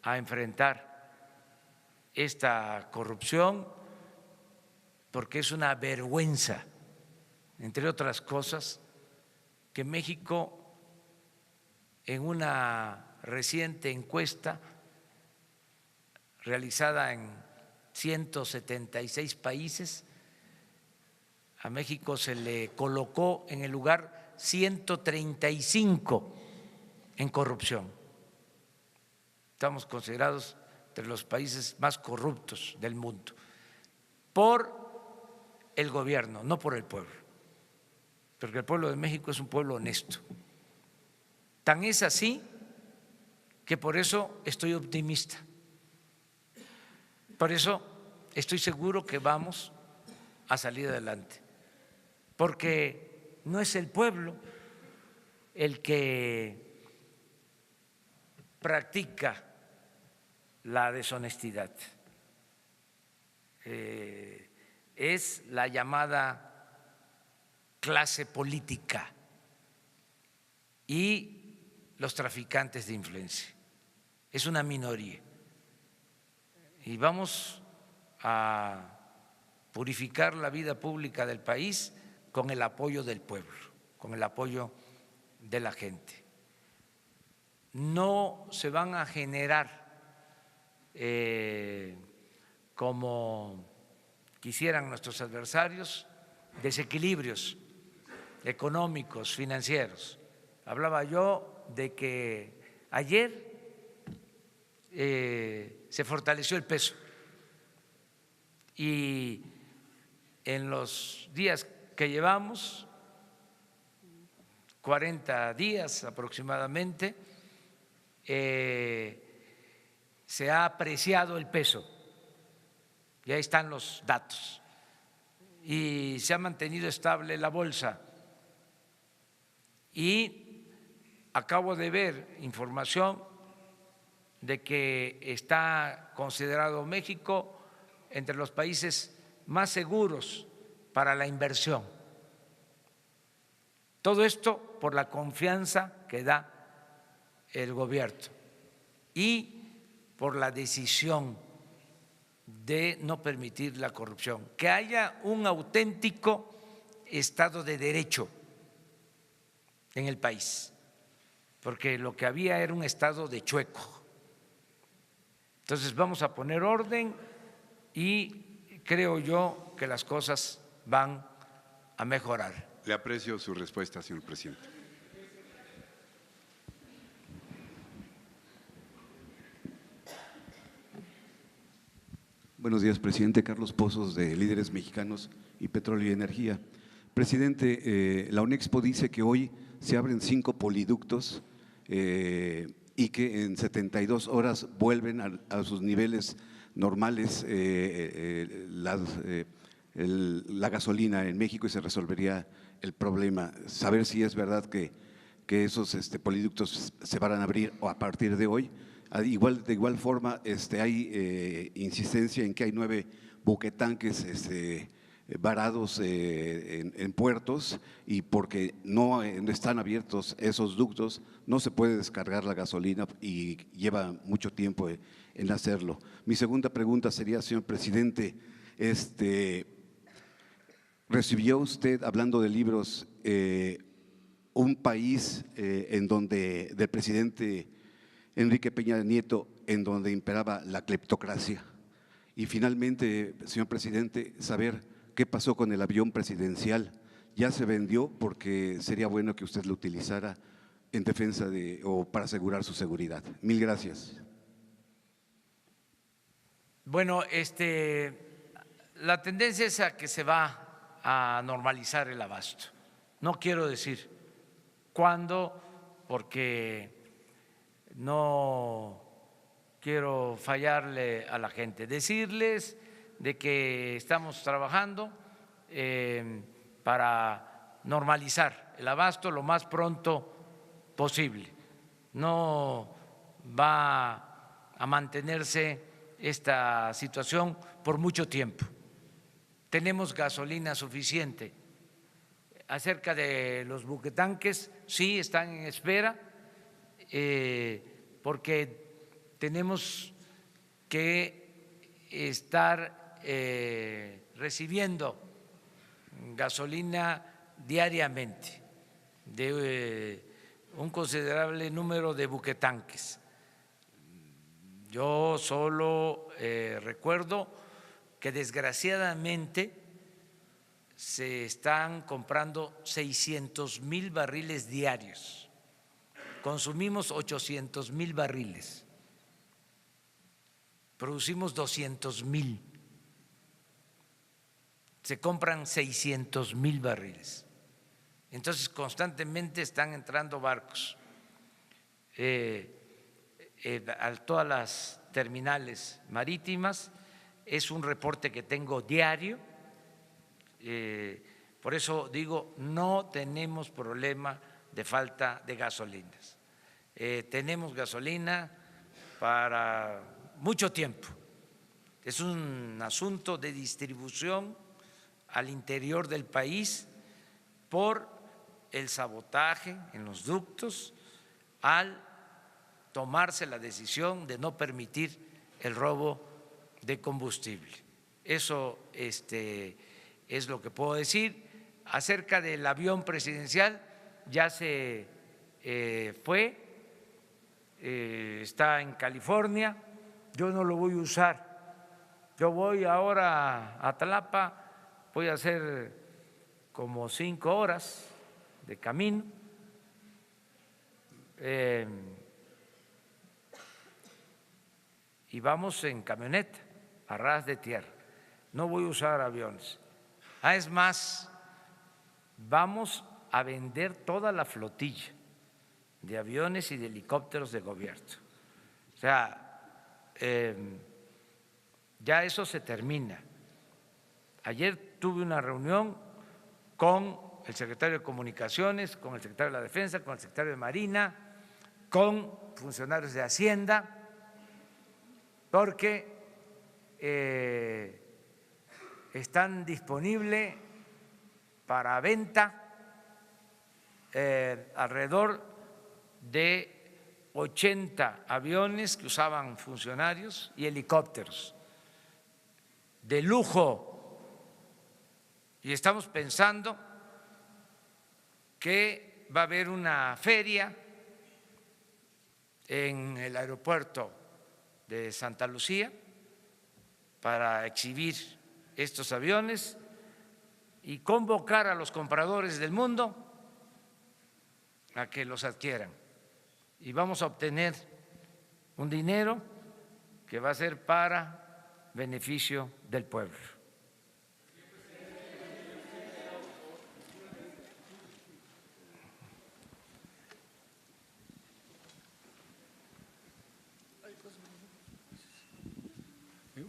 a enfrentar esta corrupción porque es una vergüenza, entre otras cosas, que México, en una reciente encuesta realizada en 176 países, a México se le colocó en el lugar 135 en corrupción. Estamos considerados entre los países más corruptos del mundo por el gobierno, no por el pueblo, porque el pueblo de México es un pueblo honesto. Tan es así que por eso estoy optimista, por eso estoy seguro que vamos a salir adelante, porque no es el pueblo el que practica la deshonestidad, es la llamada clase política y los traficantes de influencia. Es una minoría y vamos a purificar la vida pública del país con el apoyo del pueblo, con el apoyo de la gente. No se van a generar como quisieran nuestros adversarios desequilibrios económicos, financieros. Hablaba yo de que ayer se fortaleció el peso y en los días que llevamos, 40 días aproximadamente, se ha apreciado el peso, y ahí están los datos, y se ha mantenido estable la bolsa. Y acabo de ver información de que está considerado México entre los países más seguros para la inversión. Todo esto por la confianza que da el gobierno y por la decisión de no permitir la corrupción, que haya un auténtico Estado de Derecho en el país, porque lo que había era un estado de chueco. Entonces vamos a poner orden y creo yo que las cosas van a mejorar. Le aprecio su respuesta, señor presidente. Buenos días, presidente. Carlos Pozos, de Líderes Mexicanos y Petróleo y Energía. Presidente, la UNEXPO dice que hoy se abren 5 poliductos y que en 72 horas vuelven a sus niveles normales la gasolina en México y se resolvería el problema. Saber si es verdad que esos poliductos se van a abrir a partir de hoy. De igual forma, hay insistencia en que hay 9 buquetanques varados en puertos, y porque no están abiertos esos ductos no se puede descargar la gasolina y lleva mucho tiempo en hacerlo. Mi segunda pregunta sería, señor presidente, ¿recibió usted, hablando de libros, un país en donde, del presidente Enrique Peña Nieto, en donde imperaba la cleptocracia? Y finalmente, señor presidente, saber qué pasó con el avión presidencial. ¿Ya se vendió? Porque sería bueno que usted lo utilizara en defensa o para asegurar su seguridad. Mil gracias. Bueno, la tendencia es a que se va a normalizar el abasto. No quiero decir cuándo, porque no quiero fallarle a la gente. Decirles de que estamos trabajando para normalizar el abasto lo más pronto posible. No va a mantenerse esta situación por mucho tiempo. Tenemos gasolina suficiente. Acerca de los buquetanques, sí están en espera, porque tenemos que estar recibiendo gasolina diariamente de un considerable número de buquetanques. Yo solo recuerdo que desgraciadamente se están comprando 600,000 barriles diarios. Consumimos 800,000 barriles. Producimos 200,000. Se compran 600,000 barriles. Entonces, constantemente están entrando barcos a todas las terminales marítimas. Es un reporte que tengo diario. Por eso digo, no tenemos problema de falta de gasolinas. Tenemos gasolina para mucho tiempo. Es un asunto de distribución al interior del país por el sabotaje en los ductos al tomarse la decisión de no permitir el robo de combustible. Eso es lo que puedo decir. Acerca del avión presidencial, ya se fue, está en California. Yo no lo voy a usar. Yo voy ahora a Tlapa, voy a hacer como 5 horas de camino. Y vamos en camioneta, a ras de tierra. No voy a usar aviones. Es más, vamos a vender toda la flotilla de aviones y de helicópteros de gobierno. O sea, ya eso se termina. Ayer tuve una reunión con el secretario de Comunicaciones, con el secretario de la Defensa, con el secretario de Marina, con funcionarios de Hacienda, porque están disponibles para venta alrededor de 80 aviones que usaban funcionarios y helicópteros de lujo. Y estamos pensando que va a haber una feria en el aeropuerto de Santa Lucía para exhibir estos aviones y convocar a los compradores del mundo a que los adquieran. Y vamos a obtener un dinero que va a ser para beneficio del pueblo.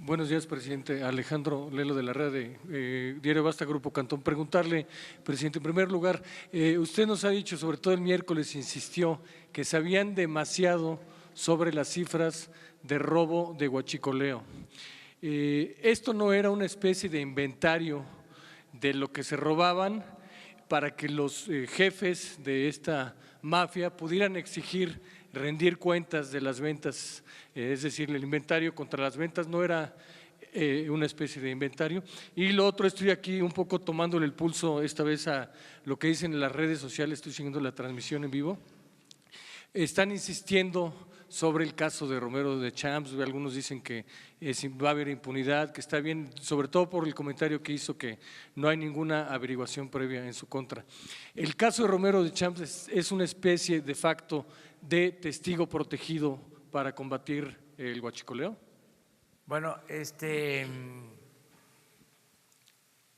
Buenos días, presidente. Alejandro Lelo de la red de Diario Basta, Grupo Cantón. Preguntarle, presidente, en primer lugar, usted nos ha dicho, sobre todo el miércoles, insistió que sabían demasiado sobre las cifras de robo de huachicoleo. Esto no era una especie de inventario de lo que se robaban para que los jefes de esta mafia pudieran exigir rendir cuentas de las ventas, es decir, el inventario contra las ventas no era una especie de inventario. Y lo otro, estoy aquí un poco tomándole el pulso esta vez a lo que dicen en las redes sociales, estoy siguiendo la transmisión en vivo. Están insistiendo sobre el caso de Romero de Champs, algunos dicen que va a haber impunidad, que está bien, sobre todo por el comentario que hizo que no hay ninguna averiguación previa en su contra. El caso de Romero de Champs es una especie de facto de testigo protegido para combatir el huachicoleo. Bueno,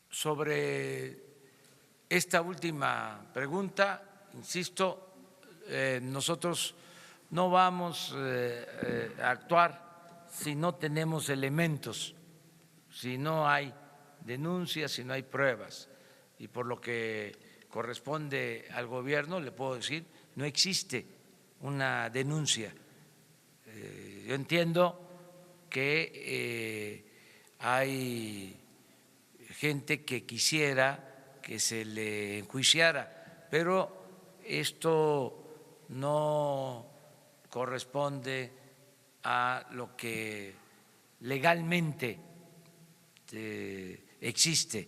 sobre esta última pregunta, insisto, nosotros no vamos a actuar si no tenemos elementos, si no hay denuncias, si no hay pruebas. Y por lo que corresponde al gobierno, le puedo decir, no existe una denuncia. Yo entiendo que hay gente que quisiera que se le enjuiciara, pero esto no corresponde a lo que legalmente existe.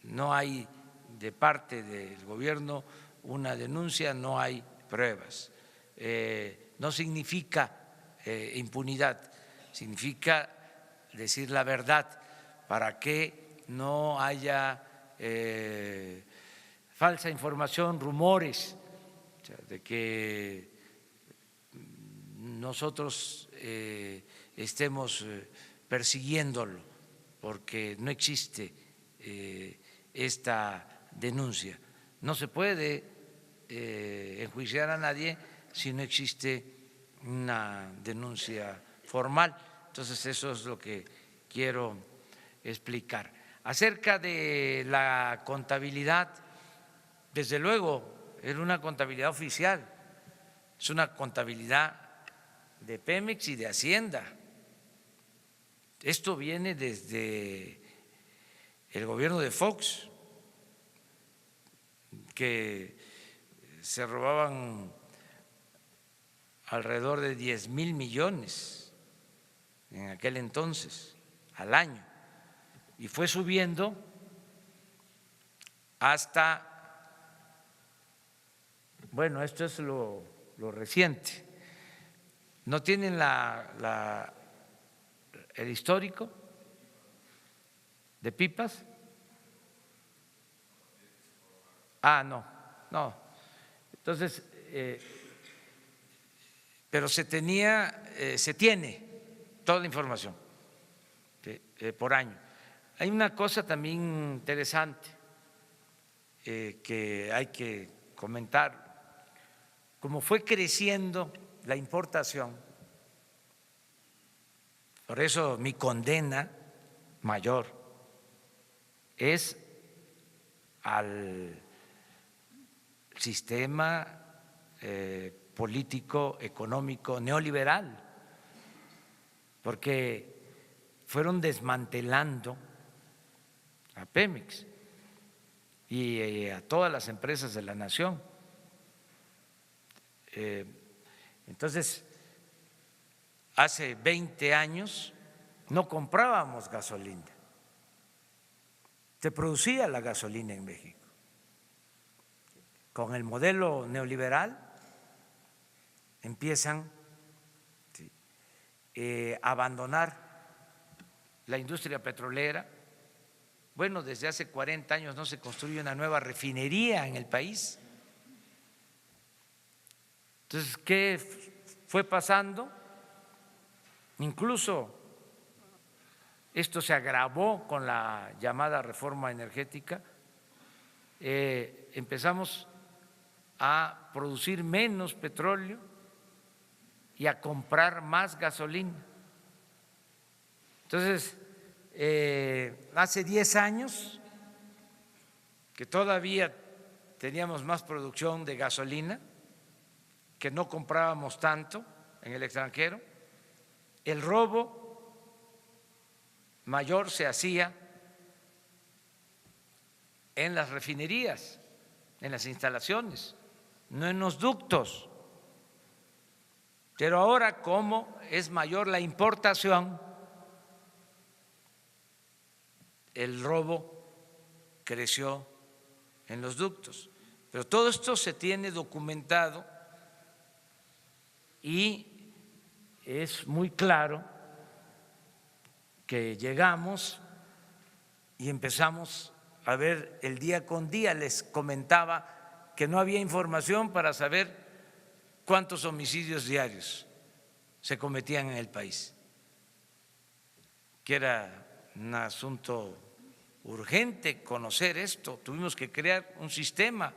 No hay de parte del gobierno una denuncia, no hay pruebas. No significa impunidad, significa decir la verdad para que no haya falsa información, rumores, o sea, de que nosotros estemos persiguiéndolo porque no existe esta denuncia. No se puede enjuiciar a nadie si no existe una denuncia formal. Entonces eso es lo que quiero explicar. Acerca de la contabilidad, desde luego, era una contabilidad oficial, es una contabilidad de Pemex y de Hacienda. Esto viene desde el gobierno de Fox, que se robaban alrededor de 10,000 millones en aquel entonces, al año, y fue subiendo hasta, bueno, esto es lo reciente. ¿No tienen el histórico de pipas? No. Entonces, pero se tiene toda la información por año. Hay una cosa también interesante que hay que comentar. Como fue creciendo la importación, por eso mi condena mayor es al sistema político, económico, neoliberal, porque fueron desmantelando a Pemex y a todas las empresas de la nación. Entonces, hace 20 años no comprábamos gasolina, se producía la gasolina en México. Con el modelo neoliberal empiezan a abandonar la industria petrolera. Bueno, desde hace 40 años no se construye una nueva refinería en el país. Entonces, ¿qué fue pasando? Incluso esto se agravó con la llamada reforma energética. Empezamos a producir menos petróleo y a comprar más gasolina. Entonces, hace 10 años que todavía teníamos más producción de gasolina, que no comprábamos tanto en el extranjero, el robo mayor se hacía en las refinerías, en las instalaciones, no en los ductos. Pero ahora, como es mayor la importación, el robo creció en los ductos. Pero todo esto se tiene documentado y es muy claro que llegamos y empezamos a ver el día con día. Les comentaba que no había información para saber cuántos homicidios diarios se cometían en el país, que era un asunto urgente conocer esto. Tuvimos que crear un sistema.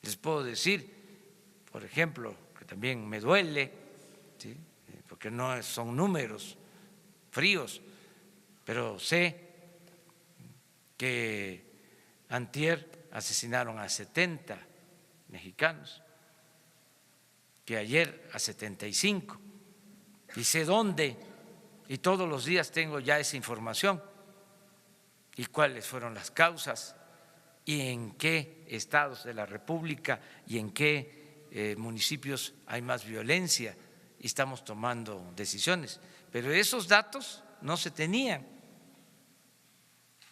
Les puedo decir, por ejemplo, que también me duele, ¿sí?, porque no son números fríos, pero sé que antier asesinaron a 70 mexicanos, que ayer a 75, y sé dónde, y todos los días tengo ya esa información, y cuáles fueron las causas, y en qué estados de la República y en qué municipios hay más violencia, y estamos tomando decisiones. Pero esos datos no se tenían.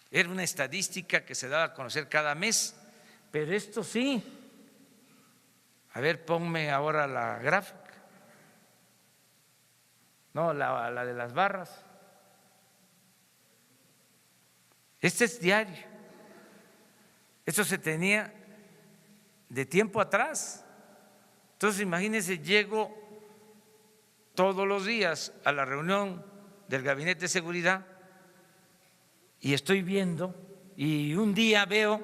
Era una estadística que se daba a conocer cada mes, pero esto sí. A ver, ponme ahora la gráfica. No, la de las barras. Este es diario. Esto se tenía de tiempo atrás. Entonces, imagínense, llego todos los días a la reunión del Gabinete de Seguridad y estoy viendo, y un día veo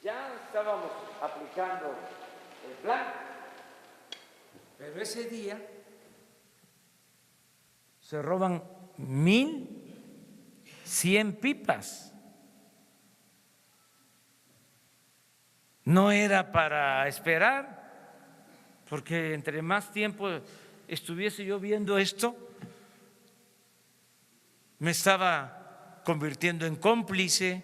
ya estábamos aplicando el plan, pero ese día se roban 1,100 pipas. No era para esperar, porque entre más tiempo estuviese yo viendo esto, me estaba convirtiendo en cómplice.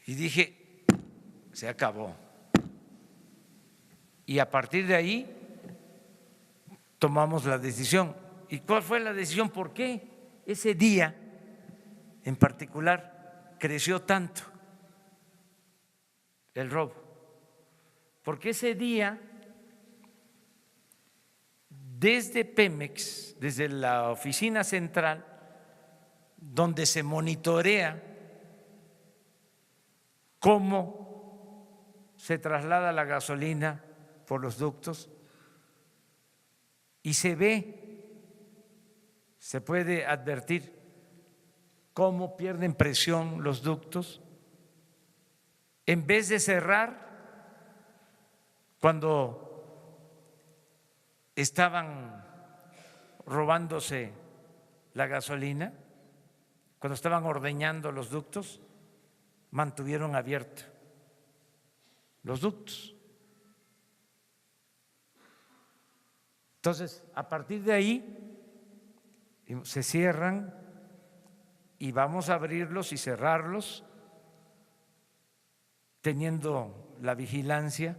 Y dije, se acabó. Y a partir de ahí tomamos la decisión. ¿Y cuál fue la decisión? ¿Por qué ese día en particular creció tanto el robo? Porque ese día, desde Pemex, desde la oficina central, donde se monitorea cómo se traslada la gasolina por los ductos, y se ve, se puede advertir cómo pierden presión los ductos, en vez de cerrar cuando estaban robándose la gasolina, cuando estaban ordeñando los ductos, mantuvieron abiertos los ductos. Entonces, a partir de ahí se cierran y vamos a abrirlos y cerrarlos, teniendo la vigilancia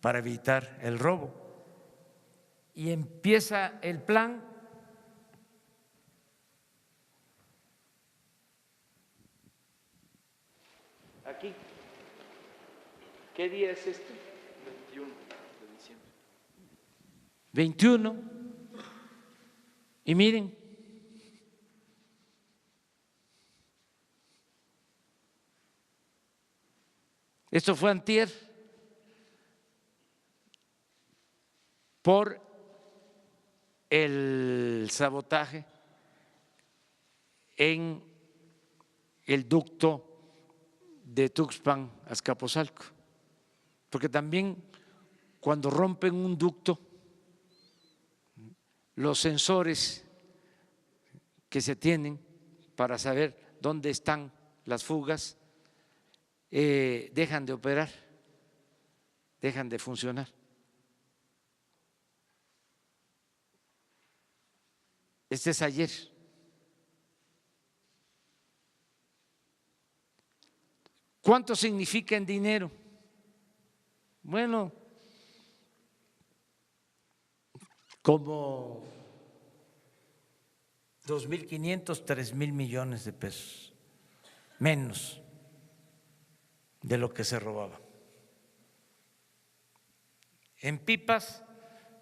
para evitar el robo. Y empieza el plan. Aquí. ¿Qué día es este? 21 de diciembre. 21. Y miren, esto fue antier, por el sabotaje en el ducto de Tuxpan a Azcapotzalco, porque también cuando rompen un ducto, los sensores que se tienen para saber dónde están las fugas dejan de operar, dejan de funcionar. Este es ayer. ¿Cuánto significa en dinero? Bueno, como 2.500, 3.000 millones de pesos, menos de lo que se robaba. En pipas,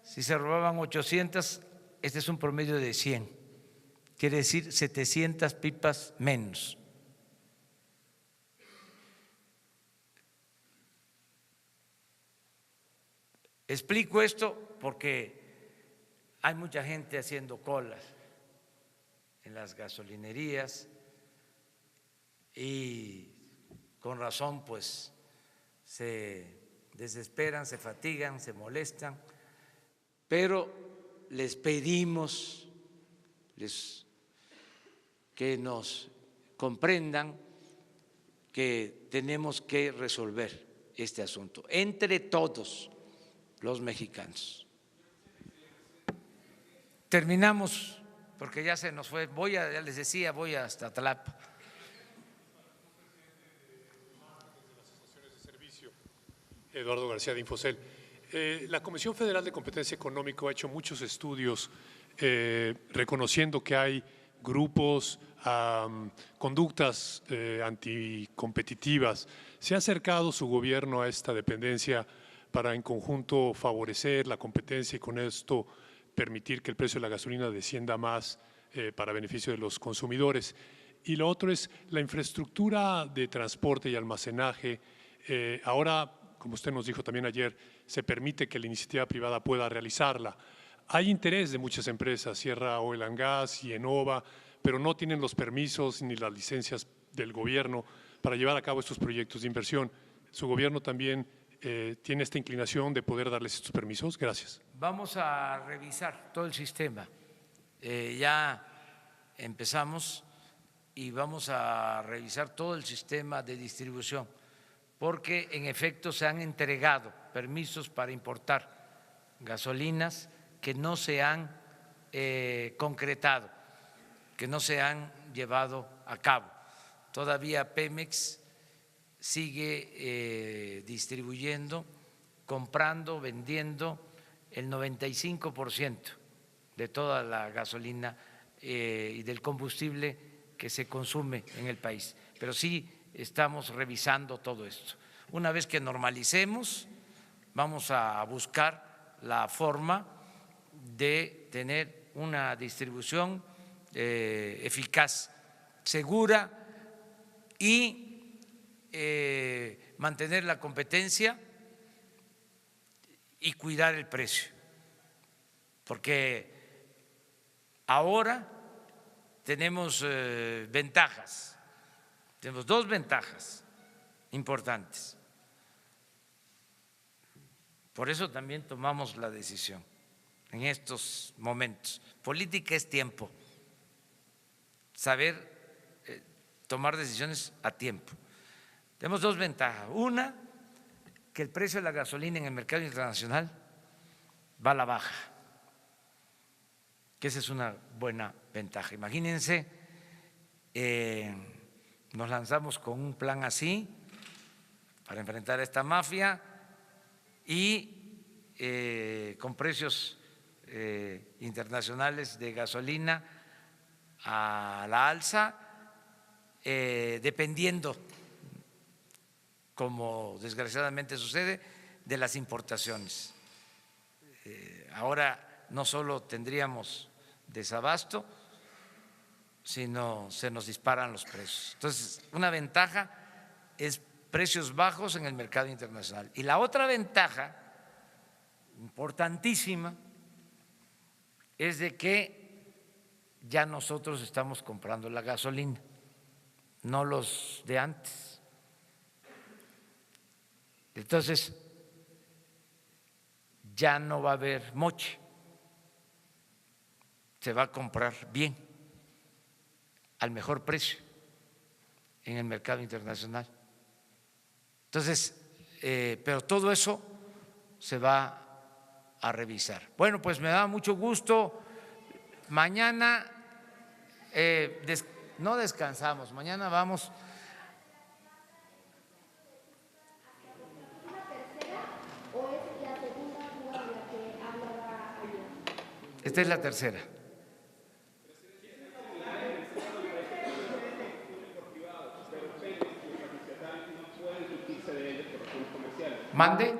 si se robaban 800, este es un promedio de 100, quiere decir 700 pipas menos. Explico esto porque hay mucha gente haciendo colas en las gasolinerías y con razón pues se desesperan, se fatigan, se molestan, pero les pedimos que nos comprendan que tenemos que resolver este asunto entre todos los mexicanos. Terminamos porque ya se nos fue. Ya les decía, voy hasta Tlapa. Eduardo García de Infocel. La Comisión Federal de Competencia Económica ha hecho muchos estudios reconociendo que hay grupos, conductas anticompetitivas. ¿Se ha acercado su gobierno a esta dependencia para en conjunto favorecer la competencia y con esto permitir que el precio de la gasolina descienda más para beneficio de los consumidores? Y lo otro es la infraestructura de transporte y almacenaje. Ahora, como usted nos dijo también ayer, se permite que la iniciativa privada pueda realizarla. Hay interés de muchas empresas, Sierra Oil and Gas y Enova, pero no tienen los permisos ni las licencias del gobierno para llevar a cabo estos proyectos de inversión. ¿Su gobierno también tiene esta inclinación de poder darles estos permisos? Gracias. Vamos a revisar todo el sistema. Ya empezamos y vamos a revisar todo el sistema de distribución, porque en efecto se han entregado permisos para importar gasolinas que no se han concretado, que no se han llevado a cabo. Todavía Pemex sigue distribuyendo, comprando, vendiendo el 95% de toda la gasolina y del combustible que se consume en el país. Pero sí estamos revisando todo esto. Una vez que normalicemos, vamos a buscar la forma de tener una distribución eficaz, segura y mantener la competencia y cuidar el precio, porque ahora tenemos ventajas, tenemos dos ventajas importantes. Por eso también tomamos la decisión en estos momentos. Política es tiempo, saber tomar decisiones a tiempo. Tenemos dos ventajas. Una, que el precio de la gasolina en el mercado internacional va a la baja, que esa es una buena ventaja. Imagínense, nos lanzamos con un plan así para enfrentar a esta mafia y con precios internacionales de gasolina a la alza, dependiendo, como desgraciadamente sucede, de las importaciones. Ahora no solo tendríamos desabasto, sino se nos disparan los precios. Entonces, una ventaja es precios bajos en el mercado internacional. Y la otra ventaja, importantísima, es de que ya nosotros estamos comprando la gasolina, no los de antes. Entonces, ya no va a haber moche, se va a comprar bien, al mejor precio en el mercado internacional. Entonces, pero todo eso se va a revisar. Bueno, pues me da mucho gusto. Mañana no descansamos, mañana vamos. Esta es la tercera. Mande.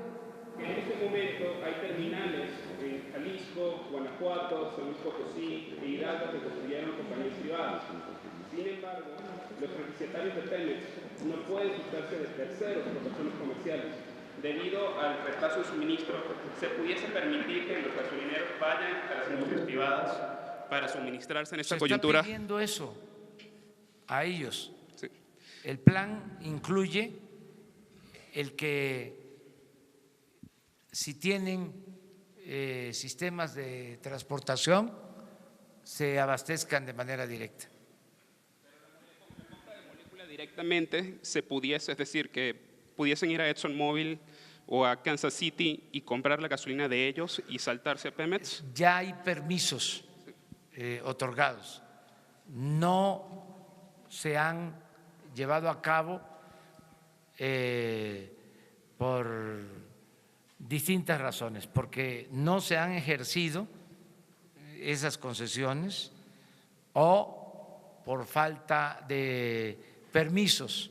En este momento hay terminales en Jalisco, Guanajuato, San Luis Potosí e Hidalgo que construyeron compañías privadas. Sin embargo, los refrigerios de Pemex no pueden sustarse de terceros por razones comerciales. Debido al retraso de suministro, se pudiese permitir que los gasolineros vayan a las industrias privadas para suministrarse en esta coyuntura. Se está pidiendo eso a ellos. Sí. El plan incluye el que si tienen sistemas de transportación se abastezcan de manera directa. Directamente se pudiese, es decir, que pudiesen ir a ExxonMobil o a Kansas City y comprar la gasolina de ellos y saltarse a Pemex. Ya hay permisos otorgados, no se han llevado a cabo por distintas razones, porque no se han ejercido esas concesiones o por falta de permisos,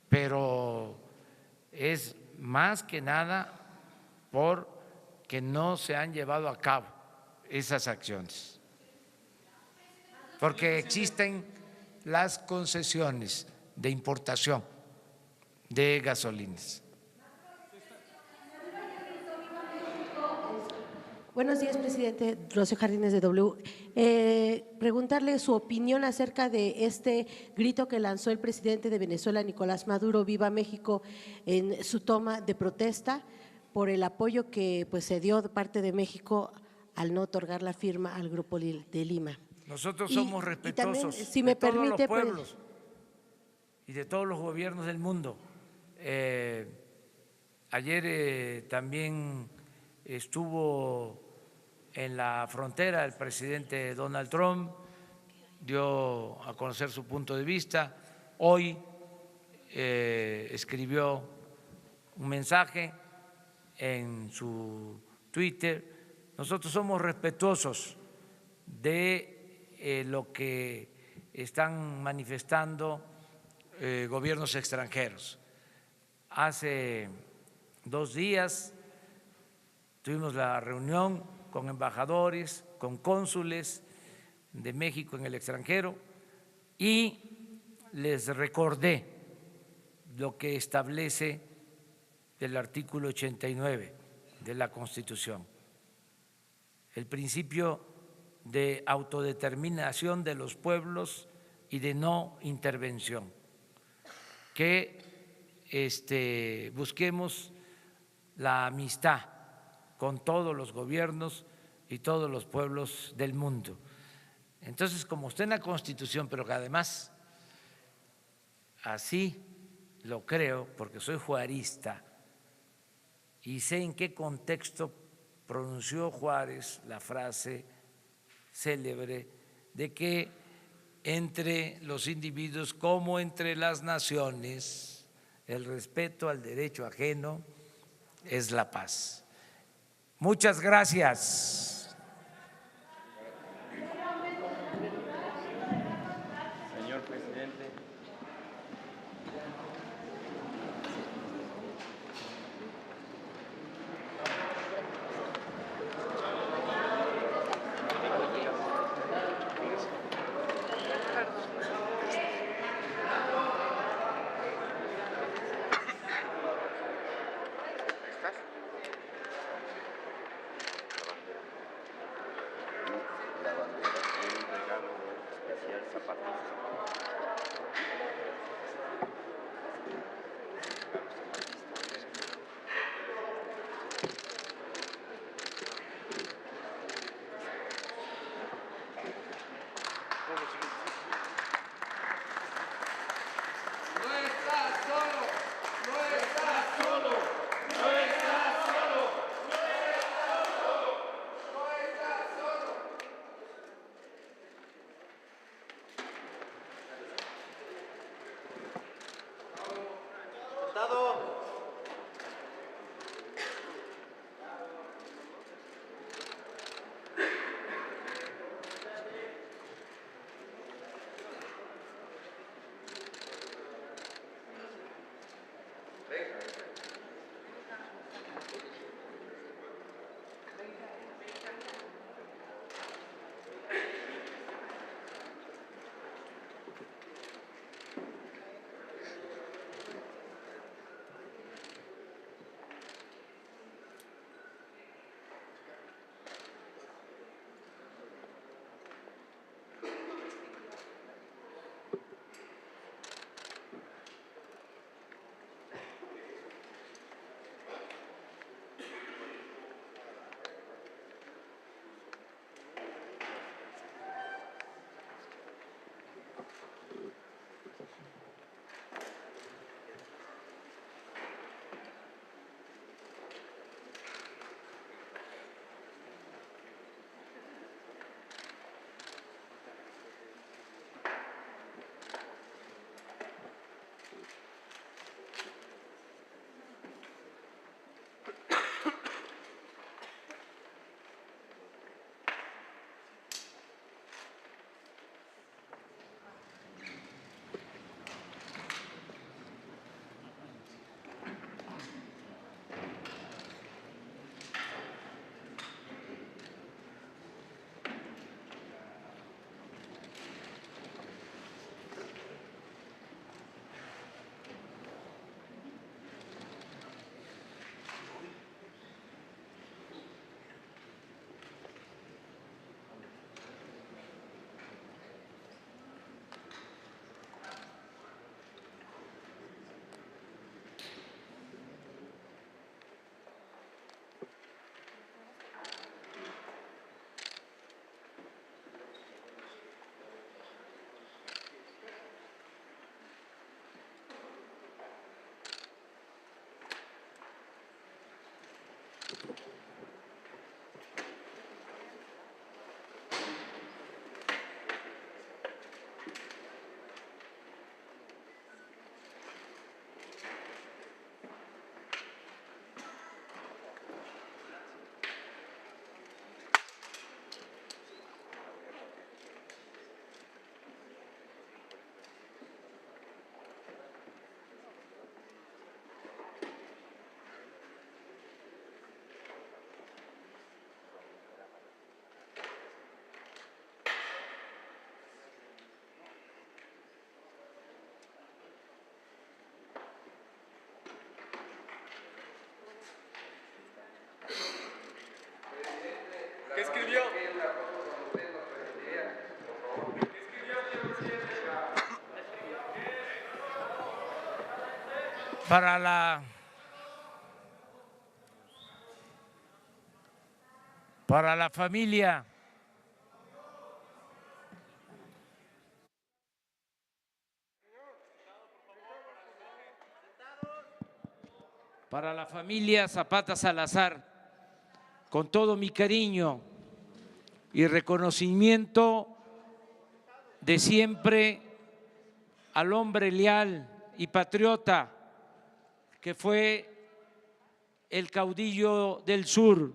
pero es más que nada porque no se han llevado a cabo esas acciones, porque existen las concesiones de importación de gasolinas. Buenos días, presidente. Rocío Jardines de W. Preguntarle su opinión acerca de este grito que lanzó el presidente de Venezuela, Nicolás Maduro, Viva México, en su toma de protesta por el apoyo que pues, se dio de parte de México al no otorgar la firma al Grupo de Lima. Nosotros somos respetuosos también, si me permite, de todos los pueblos y de todos los gobiernos del mundo. Ayer también estuvo en la frontera el presidente Donald Trump, dio a conocer su punto de vista. Hoy escribió un mensaje en su Twitter. Nosotros somos respetuosos de lo que están manifestando gobiernos extranjeros. Hace 2 días tuvimos la reunión con embajadores, con cónsules de México en el extranjero y les recordé lo que establece el artículo 89 de la Constitución, el principio de autodeterminación de los pueblos y de no intervención, que busquemos la amistad con todos los gobiernos y todos los pueblos del mundo. Entonces, como está en la Constitución, pero que además así lo creo, porque soy juarista y sé en qué contexto pronunció Juárez la frase célebre de que entre los individuos como entre las naciones el respeto al derecho ajeno es la paz. Muchas gracias. Señor presidente. La bandera tiene un regalo especial zapatista. Para la familia Zapata Salazar, con todo mi cariño y reconocimiento de siempre al hombre leal y patriota que fue el caudillo del sur,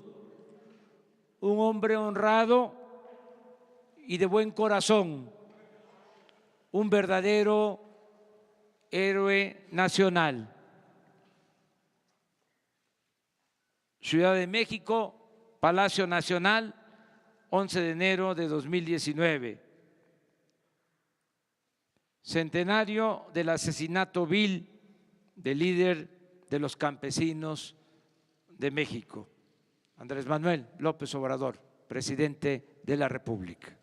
un hombre honrado y de buen corazón, un verdadero héroe nacional. Ciudad de México, Palacio Nacional, 11 de enero de 2019. Centenario del asesinato vil del líder de los campesinos de México, Andrés Manuel López Obrador, presidente de la República.